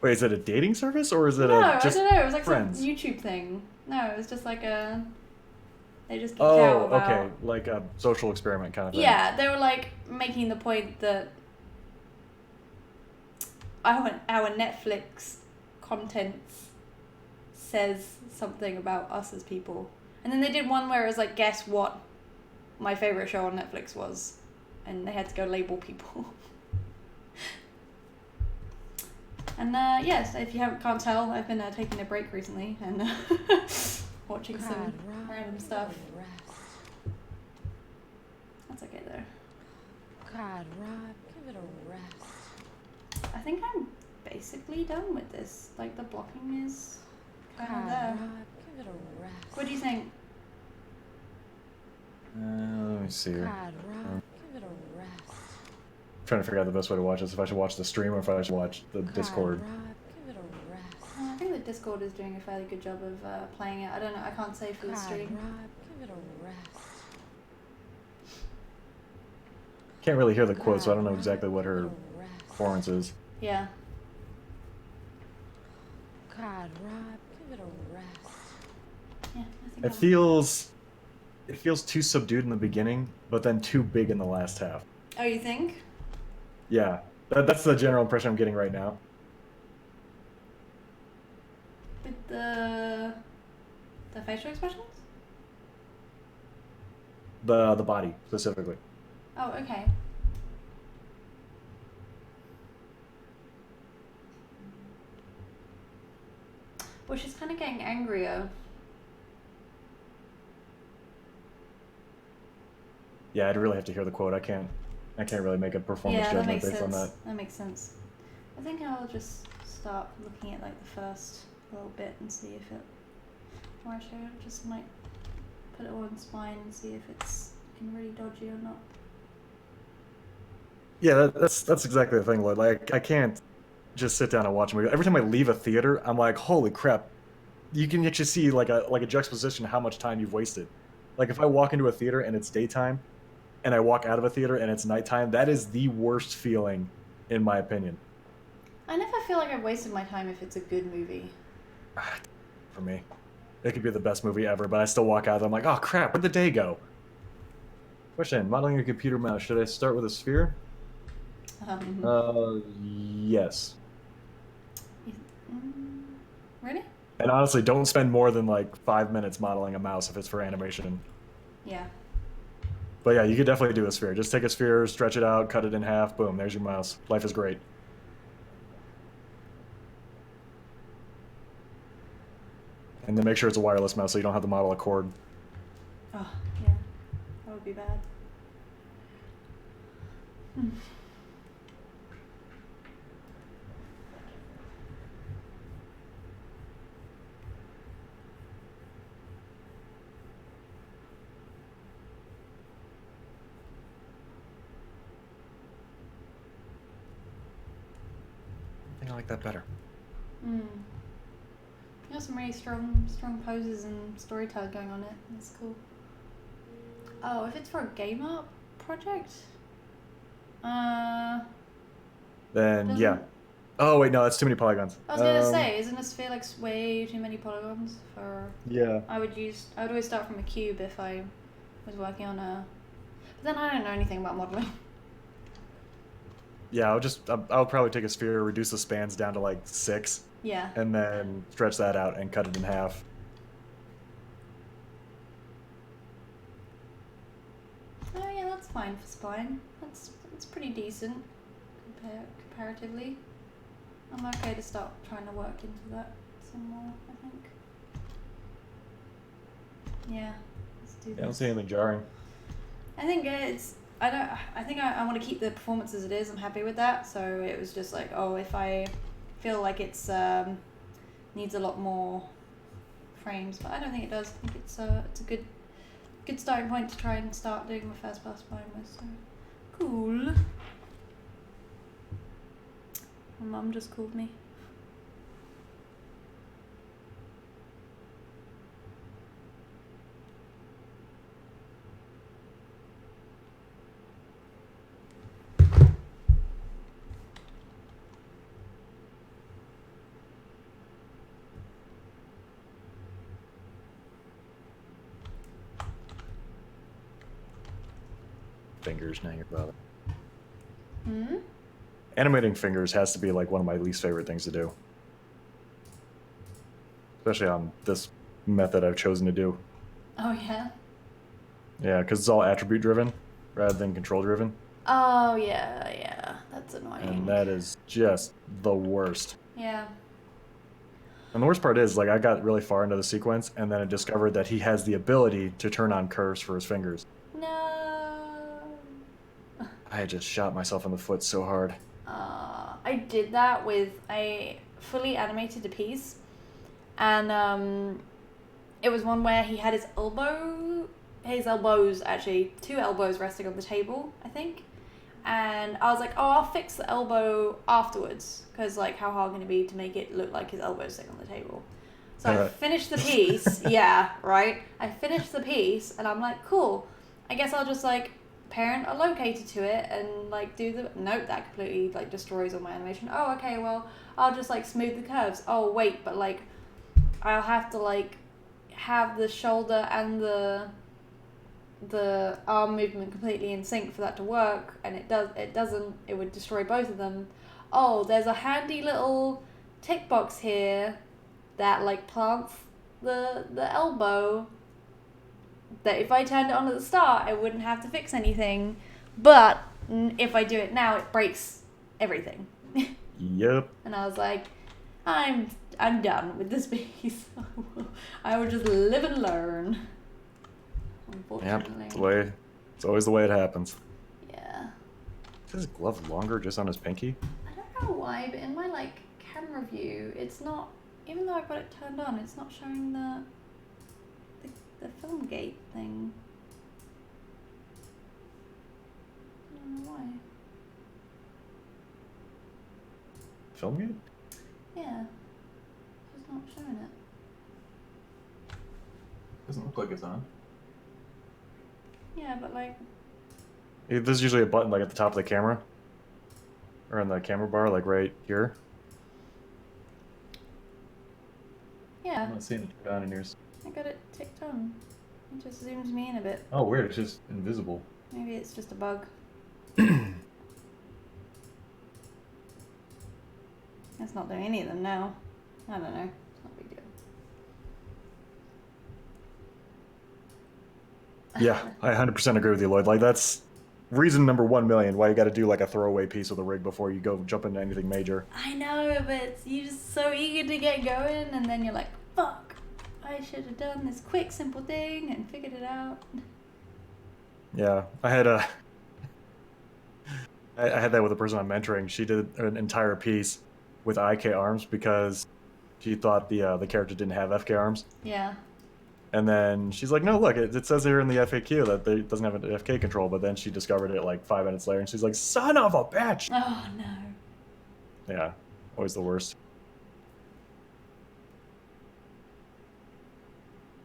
Wait, is it a dating service or is it No, just I don't know. It was like friends? some YouTube thing. No, it was just like They just geeked Oh, out about. okay, like a social experiment kind of thing. Yeah, they were like making the point that our Netflix content says something about us as people. And then they did one where it was like, guess what my favorite show on Netflix was, and they had to go label people. And yes, if you can't tell, I've been taking a break recently and watching God, some Rob, random give it stuff. a rest. That's okay though. God, Rob, give it a rest. I think I'm basically done with this. Like the blocking is kind of God, there. Rob, give it a rest. What do you think? Let me see here. God, Rob, give it a rest. Trying to figure out the best way to watch this. If I should watch the stream or if I should watch the God, Discord. Rob, give it a rest. I think the Discord is doing a fairly good job of playing it. I don't know. I can't say for the God, stream. Rob, give it a rest. Can't really hear the quote, so I God, don't know Rob, exactly what give it her a rest. performance is. Yeah. God, Rob, give it a rest. Yeah. I think. It feels too subdued in the beginning, but then too big in the last half. Oh, you think? Yeah, that's the general impression I'm getting right now. With the facial expressions? The body specifically. Oh, okay. Well, she's kind of getting angrier. Yeah, I'd really have to hear the quote. I can't really make a performance Yeah, that judgment makes based on sense. that. That makes sense. I think I'll just start looking at like the first little bit and see if it. Or actually, I just might put it on spine and see if it's looking really dodgy or not. Yeah, that's exactly the thing, Lloyd. Like, I can't just sit down and watch a movie. Every time I leave a theater, I'm like, holy crap! You can actually see like a juxtaposition of how much time you've wasted. Like, if I walk into a theater and it's daytime, and I walk out of a theater and it's nighttime, that is the worst feeling, in my opinion. I never feel like I've wasted my time if it's a good movie. For me, it could be the best movie ever, but I still walk out. I'm like, oh crap! Where'd the day go? Question: modeling a computer mouse. Should I start with a sphere? Yes. Really? And honestly, don't spend more than like 5 minutes modeling a mouse if it's for animation. Yeah. But yeah, you could definitely do a sphere. Just take a sphere, stretch it out, cut it in half, boom, there's your mouse. Life is great. And then make sure it's a wireless mouse so you don't have to model a cord. Oh, yeah. That would be bad. I think I like that better. You got some really strong poses and storytelling going on it. That's cool. Oh, if it's for a game art project? Then, Doesn't- yeah. Oh, wait, no, that's too many polygons. I was gonna say, isn't a sphere like way too many polygons for? Yeah. I would always start from a cube if I was working on a. But then I don't know anything about modeling. Yeah, I'll probably take a sphere, reduce the spans down to like 6, Yeah. and then stretch that out and cut it in half. Oh yeah, that's fine for spine. That's pretty decent comparatively. I'm okay to start trying to work into that some more, I think. Yeah, let's do Yeah, I this. don't see anything jarring. I think I want to keep the performance as it is. I'm happy with that. So it was just like, oh, if I feel like it's needs a lot more frames, but I don't think it does. I think it's a good starting point to try and start doing my first pass spine with. So cool. My mum just called me. fingers now, your brother. Hmm? Animating fingers has to be like one of my least favorite things to do. Especially on this method I've chosen to do. Oh, yeah? Yeah, because it's all attribute driven rather than control driven. Oh, yeah, yeah. That's annoying. And that is just the worst. Yeah. And the worst part is, like, I got really far into the sequence, and then I discovered that he has the ability to turn on curves for his fingers. No. I just shot myself in the foot so hard. I did that with I fully animated a piece, and it was one where he had his elbows actually, two elbows resting on the table, I think. And I was like, oh, I'll fix the elbow afterwards, because like, how hard can it be to make it look like his elbow's sitting on the table? So I finished the piece. Yeah, right. I finished the piece, and I'm like, cool. I guess I'll just like parent a locator to it and like do the nope. That completely like destroys all my animation. Oh, okay. Well, I'll just like smooth the curves. Oh, wait, but like I'll have to like have the shoulder and the arm movement completely in sync for that to work, and it doesn't. It would destroy both of them. Oh, there's a handy little tick box here that like plants the elbow, that if I turned it on at the start I wouldn't have to fix anything, but if I do it now it breaks everything. Yep. And I was like, I'm done with this piece. I will just live and learn. Unfortunately. Yep. It's always the way it happens. Yeah. Is his glove longer just on his pinky? I don't know why, but in my like camera view, it's not. Even though I've got it turned on, it's not showing the film gate thing. I don't know why. Film gate? Yeah. It's not showing it. Doesn't look like it's on. Yeah, but like. There's usually a button like at the top of the camera. Or on the camera bar, like right here. Yeah. I'm not seeing it down in yours. I got it ticked on. It just zooms me in a bit. Oh, weird. It's just invisible. Maybe it's just a bug. It's not doing any of them now. I don't know. It's not a big deal. Yeah, I 100% agree with you, Lloyd. Like, that's reason number 1,000,000 why you got to do like a throwaway piece with a rig before you go jump into anything major. I know, but you're just so eager to get going, and then you're like, fuck, I should have done this quick, simple thing and figured it out. Yeah, I had that with a person I'm mentoring. She did an entire piece with IK arms because she thought the character didn't have FK arms. Yeah. And then she's like, no, look, it says here in the FAQ that it doesn't have an FK control, but then she discovered it like 5 minutes later, and she's like, son of a bitch! Oh, no. Yeah, always the worst.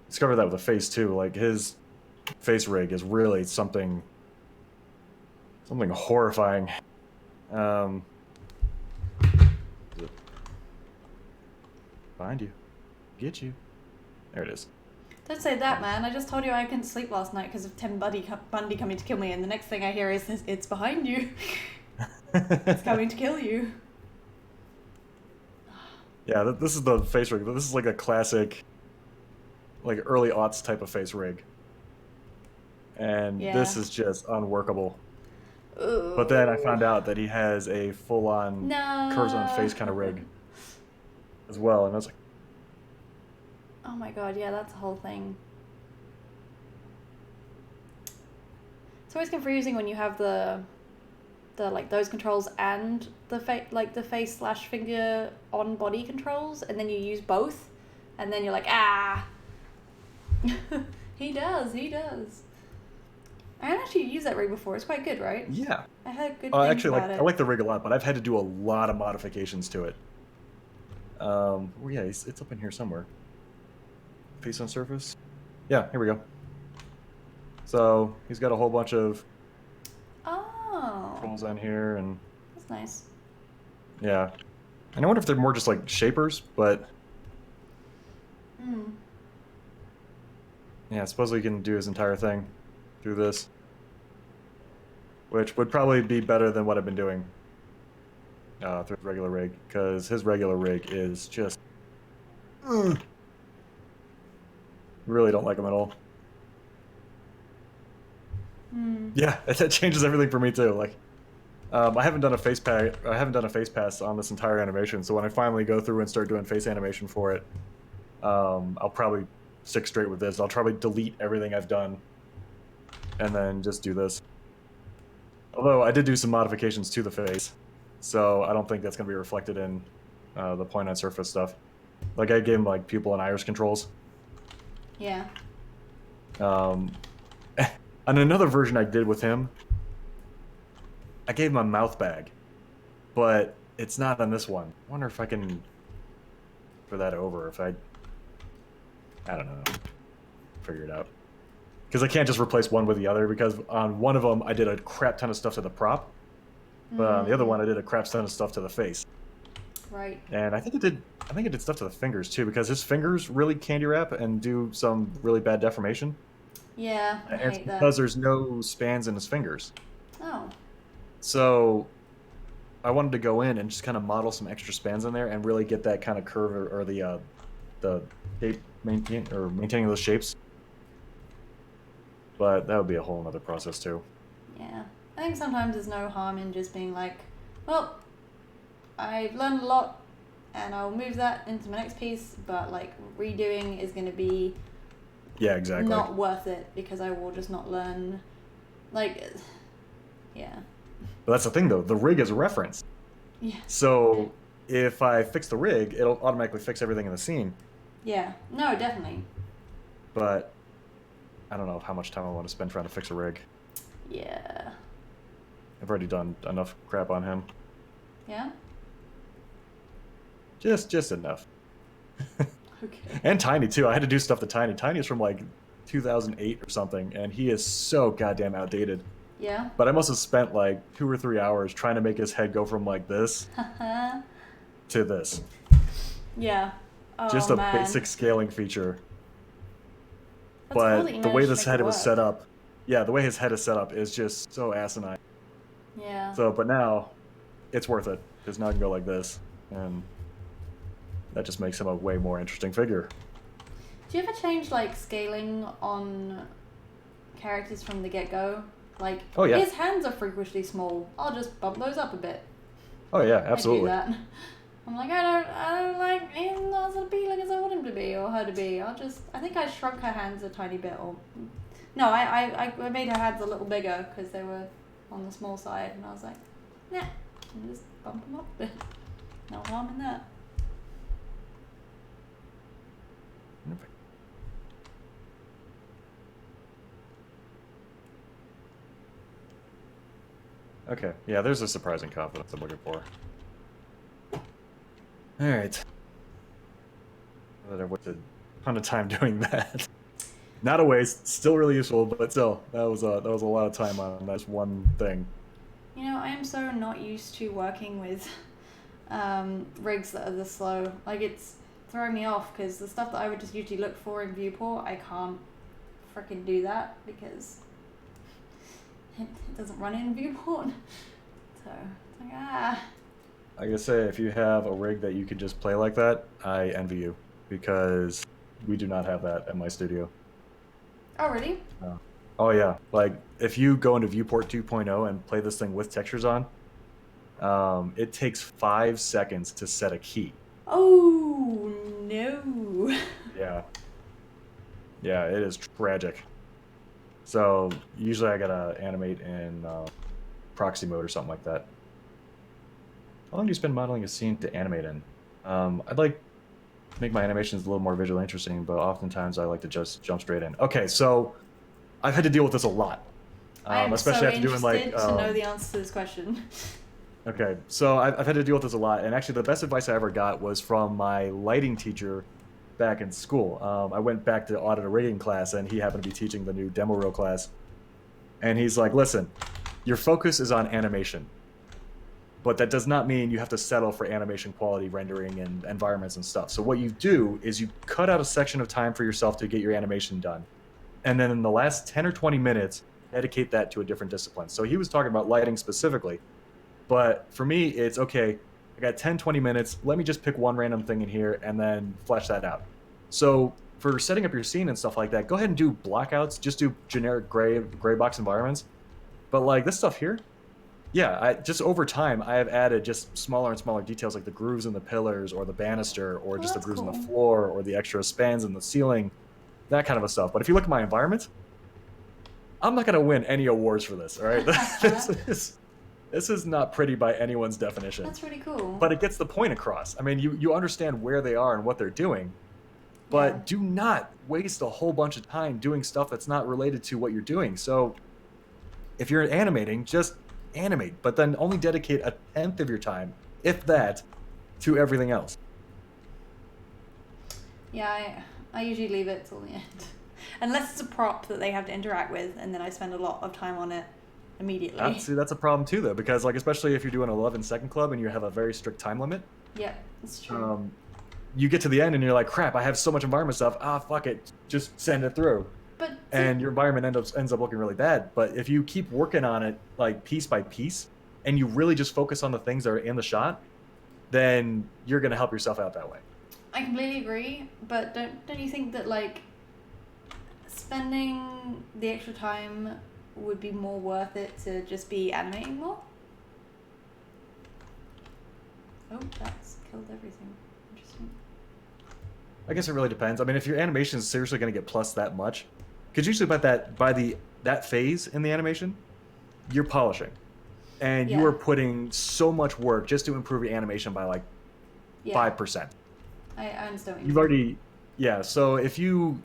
Discovered that with the face, too. Like, his face rig is really something horrifying. Is it behind you? Get you. There it is. Don't say that, man. I just told you I couldn't sleep last night because of Tim Bundy coming to kill me, and the next thing I hear is, it's behind you. It's coming to kill you. Yeah, this is the face rig. This is like a classic, like early aughts type of face rig. And this is just unworkable. Ooh. But then I found out that he has a full-on curves on face kind of rig as well, and I was like, oh my god, yeah, that's the whole thing. It's always confusing when you have the like those controls and the face / finger on body controls, and then you use both, and then you're like, ah. He does. I actually used that rig before. It's quite good, right? yeah. I heard good things Actually, about it. I like the rig a lot, but I've had to do a lot of modifications to it. Well, yeah, it's up in here somewhere. Face on surface. Yeah, here we go. So he's got a whole bunch of controls on here, and that's nice. yeah. And I wonder if they're more just like shapers, but yeah, supposedly you can do his entire thing through this. which would probably be better than what I've been doing through regular rig, because his regular rig is just really don't like him at all. Yeah, that changes everything for me too. Like, I haven't done a face pass on this entire animation. So when I finally go through and start doing face animation for it, I'll probably stick straight with this. I'll probably delete everything I've done, and then just do this. Although I did do some modifications to the face, so I don't think that's going to be reflected in the point on surface stuff. Like I gave him like pupil and iris controls. Yeah. On another version I did with him, I gave him a mouth bag, but it's not on this one. I wonder if I can for that over. If I don't know, figure it out. Because I can't just replace one with the other, because on one of them I did a crap ton of stuff to the prop, but on the other one I did a crap ton of stuff to the face. Right. And I think it did stuff to the fingers too, because his fingers really candy wrap and do some really bad deformation. Yeah, I And it's hate that. because there's no spans in his fingers. Oh. So I wanted to go in and just kind of model some extra spans in there and really get that kind of curve or the shape maintaining those shapes. But that would be a whole other process too. Yeah. I think sometimes there's no harm in just being like, well, I've learned a lot and I'll move that into my next piece, but like redoing is going to be Yeah, exactly. not worth it because I will just not learn. Like, yeah. But that's the thing though, the rig is a reference. Yeah. So if I fix the rig, it'll automatically fix everything in the scene. Yeah. No, definitely. But I don't know how much time I want to spend trying to fix a rig. Yeah. I've already done enough crap on him. Yeah? Just enough. Okay. And Tiny too. I had to do stuff to Tiny. Tiny is from like 2008 or something, and he is so goddamn outdated. Yeah? But I must have spent like 2 or 3 hours trying to make his head go from like this to this. Yeah. Oh, Just a man. basic scaling feature. That's cool that But you the way managed to this make head it was work. set up, yeah, the way his head is set up is just so asinine. Yeah. So, but now it's worth it, because now I can go like this, and that just makes him a way more interesting figure. Do you ever change like scaling on characters from the get-go? Like, Oh, yeah. his hands are freakishly small. I'll just bump those up a bit. Oh yeah, I absolutely. do that. I'm like, I don't like him not as appealing as I want him to be or her to be. I think I shrunk her hands a tiny bit, or no, I made her hands a little bigger because they were on the small side, and I was like, nah, I'll just bump them up a bit. No harm in that. Okay, yeah, there's a surprising confidence I'm looking for. Alright. I've wasted a ton of time doing that. Not a waste, still really useful, but still, that was a lot of time on that one thing. You know, I am so not used to working with rigs that are this slow. Like, it's throwing me off because the stuff that I would just usually look for in viewport, I can't freaking do that because it doesn't run in viewport. So, it's like, I gotta say, if you have a rig that you could just play like that, I envy you, because we do not have that at my studio. Oh, really? Oh yeah, like if you go into Viewport 2.0 and play this thing with textures on, it takes 5 seconds to set a key. Oh, no. Yeah. Yeah, it is tragic. So usually I gotta animate in proxy mode or something like that. How long do you spend modeling a scene to animate in? I'd like to make my animations a little more visually interesting, but oftentimes I like to just jump straight in. Okay, so I've had to deal with this a lot. I am especially so after doing interested like to know the answer to this question. Okay, so I've had to deal with this a lot, and actually the best advice I ever got was from my lighting teacher back in school. I went back to audit a rigging class, and he happened to be teaching the new demo reel class. And he's like, listen, your focus is on animation, but that does not mean you have to settle for animation quality rendering and environments and stuff. So what you do is you cut out a section of time for yourself to get your animation done. And then in the last 10 or 20 minutes, dedicate that to a different discipline. So he was talking about lighting specifically. But for me, it's okay, I got 10, 20 minutes. Let me just pick one random thing in here and then flesh that out. So for setting up your scene and stuff like that, go ahead and do blockouts. Just do generic gray box environments. But like this stuff here, yeah, I just over time I have added just smaller and smaller details like the grooves in the pillars or the banister or Well, just the that's grooves in the cool. floor or the extra spans in the ceiling, that kind of a stuff. But if you look at my environment, I'm not gonna win any awards for this. All right, this is not pretty by anyone's definition. That's really cool. But it gets the point across. I mean, you understand where they are and what they're doing, but Yeah. do not waste a whole bunch of time doing stuff that's not related to what you're doing. So if you're animating, just animate, but then only dedicate a tenth of your time, if that, to everything else. Yeah, I usually leave it till the end. Unless it's a prop that they have to interact with, and then I spend a lot of time on it immediately. See, that's a problem too, though, because like especially if you're doing an 11-second club and you have a very strict time limit, Yeah, it's true. you get to the end and you're like, crap, I have so much environment stuff. Ah, fuck it, just send it through. But And your environment ends up looking really bad. But if you keep working on it like piece by piece, and you really just focus on the things that are in the shot, then you're gonna help yourself out that way. I completely agree, but don't you think that like spending the extra time would be more worth it to just be animating more? Oh, that's killed everything. Interesting. I guess it really depends. I mean, if your animation is seriously gonna get plus that much, because usually by that phase in the animation, you're polishing, and Yeah. you are putting so much work just to improve your animation by like Yeah, 5%. I understand what you You've mean. already, yeah. So if you,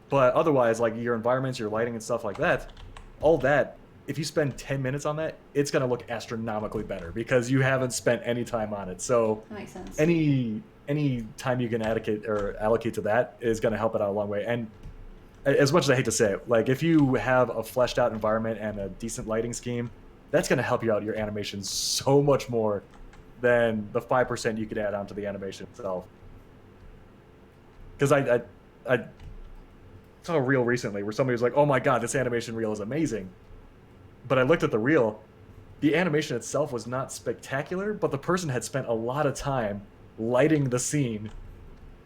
but otherwise, like your environments, your lighting and stuff like that, all that, if you spend 10 minutes on that, it's gonna look astronomically better because you haven't spent any time on it. So That makes sense. any time you can allocate to that is gonna help it out a long way. And as much as I hate to say it, like if you have a fleshed out environment and a decent lighting scheme, that's gonna help you out your animation so much more than the 5% you could add onto the animation itself. Because I saw a reel recently where somebody was like, "Oh my god, this animation reel is amazing," but I looked at the reel. The animation itself was not spectacular, but the person had spent a lot of time lighting the scene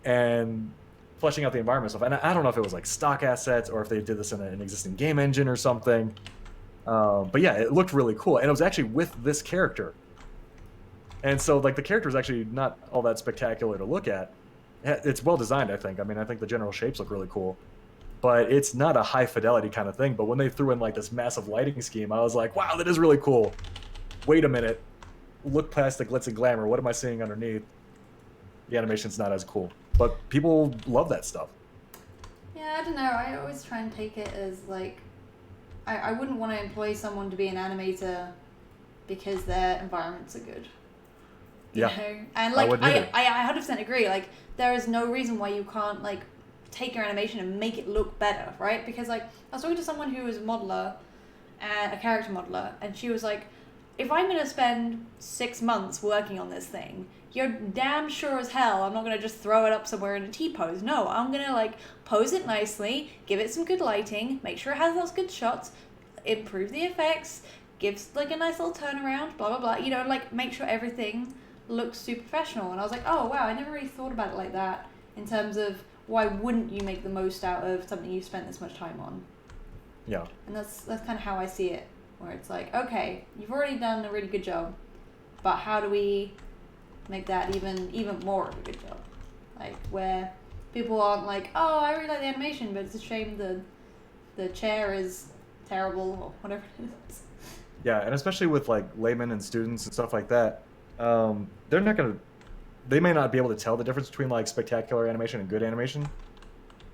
and fleshing out the environment stuff. And I don't know if it was like stock assets or if they did this in an existing game engine or something. But yeah, it looked really cool, and it was actually with this character. And so, like, the character is actually not all that spectacular to look at. It's well designed, I think. I mean, I think the general shapes look really cool, but it's not a high fidelity kind of thing. But when they threw in like this massive lighting scheme, I was like, wow, that is really cool. Wait a minute, look past the glitz and glamour. What am I seeing underneath? The animation's not as cool, but people love that stuff. Yeah, I don't know. I always try and take it as like, I wouldn't want to employ someone to be an animator because their environments are good. You Yeah, know? And I like, wouldn't either. I 100% agree. Like, there is no reason why you can't like take your animation and make it look better, right? Because like, I was talking to someone who was a modeler and a character modeler, and she was like, if I'm gonna spend 6 months working on this thing, you're damn sure as hell I'm not gonna just throw it up somewhere in a T-pose. No, I'm gonna like pose it nicely, give it some good lighting, make sure it has those good shots, improve the effects, gives like a nice little turnaround, blah blah blah. You know, like make sure everything looks super professional. And I was like, oh wow, I never really thought about it like that in terms of why wouldn't you make the most out of something you spent this much time on. Yeah, And that's kind of how I see it, where it's like, okay, you've already done a really good job, but how do we make that even more of a good job? Like where people aren't like, oh, I really like the animation, but it's a shame the chair is terrible or whatever it is. yeah, and especially with like laymen and students and stuff like that, they're not gonna. They may not be able to tell the difference between like spectacular animation and good animation.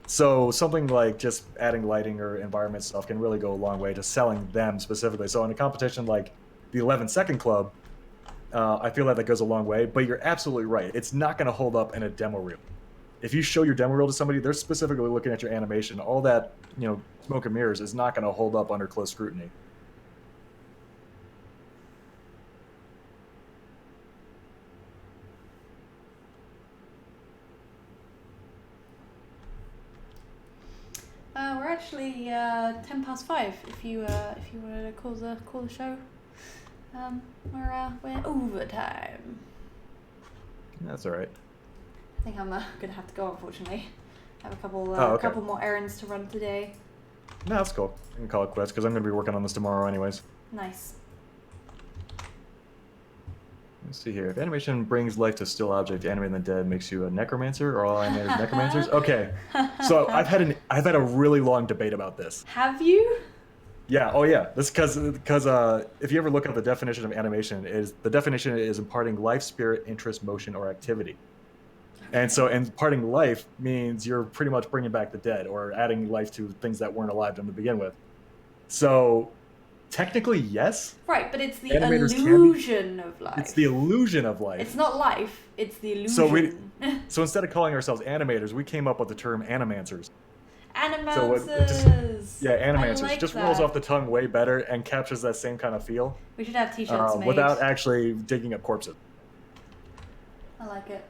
So something like just adding lighting or environment stuff can really go a long way to selling them specifically. So in a competition like the 11-second club, I feel like that goes a long way. But you're absolutely right. It's not going to hold up in a demo reel. If you show your demo reel to somebody, they're specifically looking at your animation. All that, smoke and mirrors is not going to hold up under close scrutiny. we're actually 5:10. If you wanted to call the show, we're overtime. That's all right. I think I'm gonna have to go, unfortunately. I have a couple Okay. couple more errands to run today. No, that's cool. I can call it quits because I'm going to be working on this tomorrow anyways. Nice. Let's see here. If animation brings life to still object, animating the dead makes you a necromancer, or all animators necromancers? Okay. So I've had a really long debate about this. Have you? Yeah. Oh yeah. This because if you ever look up the definition of animation, the definition is imparting life, spirit, interest, motion, or activity. And so imparting life means you're pretty much bringing back the dead or adding life to things that weren't alive to begin with. So technically, yes. Right, but it's the Animators illusion of life. It's the illusion of life. It's not life. It's the illusion. So instead of calling ourselves animators, we came up with the term animancers. Animates. Animancers. Like just that. rolls off the tongue way better and captures that same kind of feel. We should have t-shirts made. Without actually digging up corpses. I like it.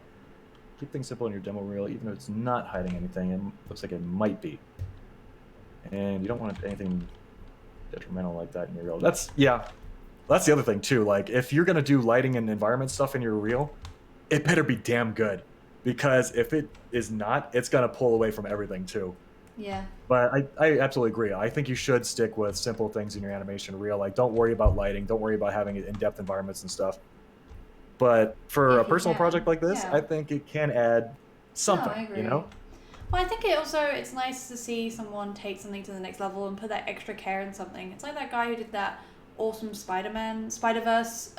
Keep things simple in your demo reel, even if it's not hiding anything. It looks like it might be. And you don't want anything detrimental like that in your reel. That's the other thing too. Like if you're gonna do lighting and environment stuff in your reel, it better be damn good. Because if it is not, it's gonna pull away from everything too. Yeah. But I absolutely agree. I think you should stick with simple things in your animation reel. Like don't worry about lighting, don't worry about having in-depth environments and stuff. But for a personal project like this, yeah. I think it can add something, I agree. you know? Well, I think it's nice to see someone take something to the next level and put that extra care in something. It's like that guy who did that awesome Spider-Verse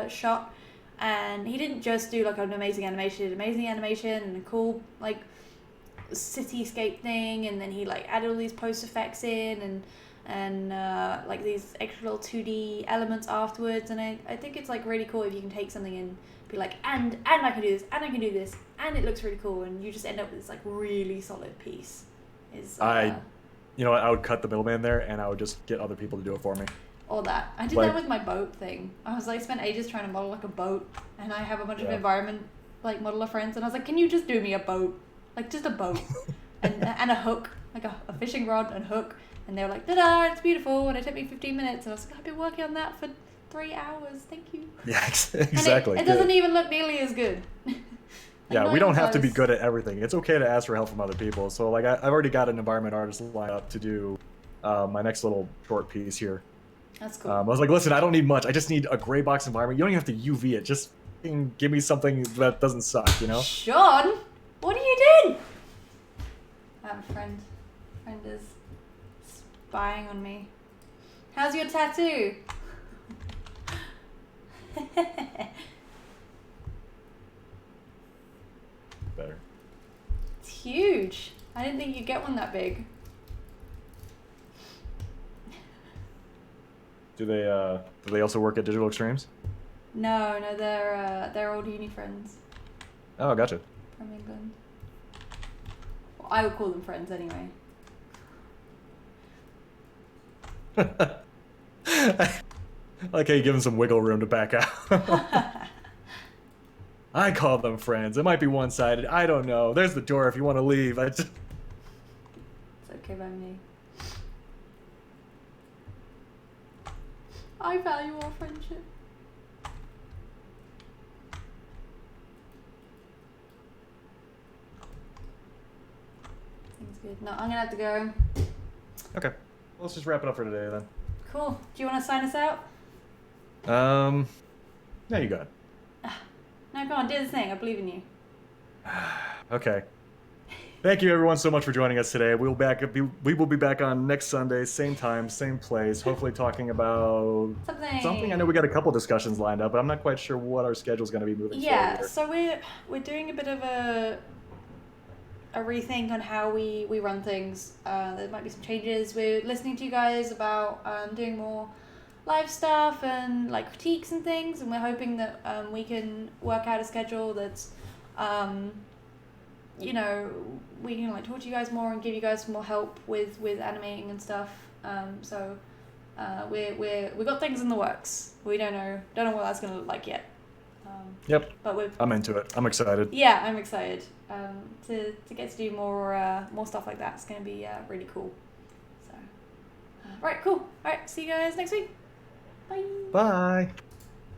shot, and he didn't just do like an amazing animation, he did amazing animation and a cool like cityscape thing, and then he like added all these post effects in and like these extra little 2D elements afterwards, and I think it's like really cool if you can take something and be like, and I can do this, and I can do this, and it looks really cool, and you just end up with this like really solid piece. You know what, I would cut the middleman there and I would just get other people to do it for me. Or that. I did that with my boat thing. I was like, spent ages trying to model like a boat, and I have a bunch of environment like modeler friends, and I was like, can you just do me a boat? Like just a boat. and a hook, like a fishing rod and hook. And they were like, ta-da, it's beautiful. And it took me 15 minutes. And I was like, I've been working on that for 3 hours. Thank you. Yeah, exactly. And it doesn't even look nearly as good. Yeah, we don't have to be good at everything. It's okay to ask for help from other people. So like I've already got an environment artist lined up to do my next little short piece here. That's cool. I was like, listen, I don't need much. I just need a gray box environment. You don't even have to UV it. Just give me something that doesn't suck, you know? Sean, what are you doing? I have a friend. Friend is spying on me. How's your tattoo? Better. It's huge. I didn't think you'd get one that big. Do they also work at Digital Extremes? No, they're old uni friends Oh, gotcha. from England. Well, I would call them friends anyway. I like how you give them some wiggle room to back out. I call them friends. It might be one-sided. I don't know. There's the door if you want to leave. It's okay by me. I value our friendship. Seems good. No, I'm gonna have to go. Okay. Let's just wrap it up for today then. Cool. Do you want to sign us out? Yeah, you got it. No, go on, do the thing. I believe in you. Okay. Thank you everyone so much for joining us today. We will be back on next Sunday, same time, same place, hopefully talking about something. I know we got a couple discussions lined up, but I'm not quite sure what our schedule's going to be moving forward. Yeah, so we're doing a bit of a rethink on how we run things. There might be some changes. We're listening to you guys about doing more live stuff and like critiques and things, and we're hoping that we can work out a schedule that's you know, we can like talk to you guys more and give you guys more help with animating and stuff. So we got things in the works. We don't know what that's gonna look like yet. Yep. But I'm into it. I'm excited. Yeah, I'm excited to get to do more stuff like that. It's gonna be really cool. Right, cool. All right, see you guys next week. Bye. Bye.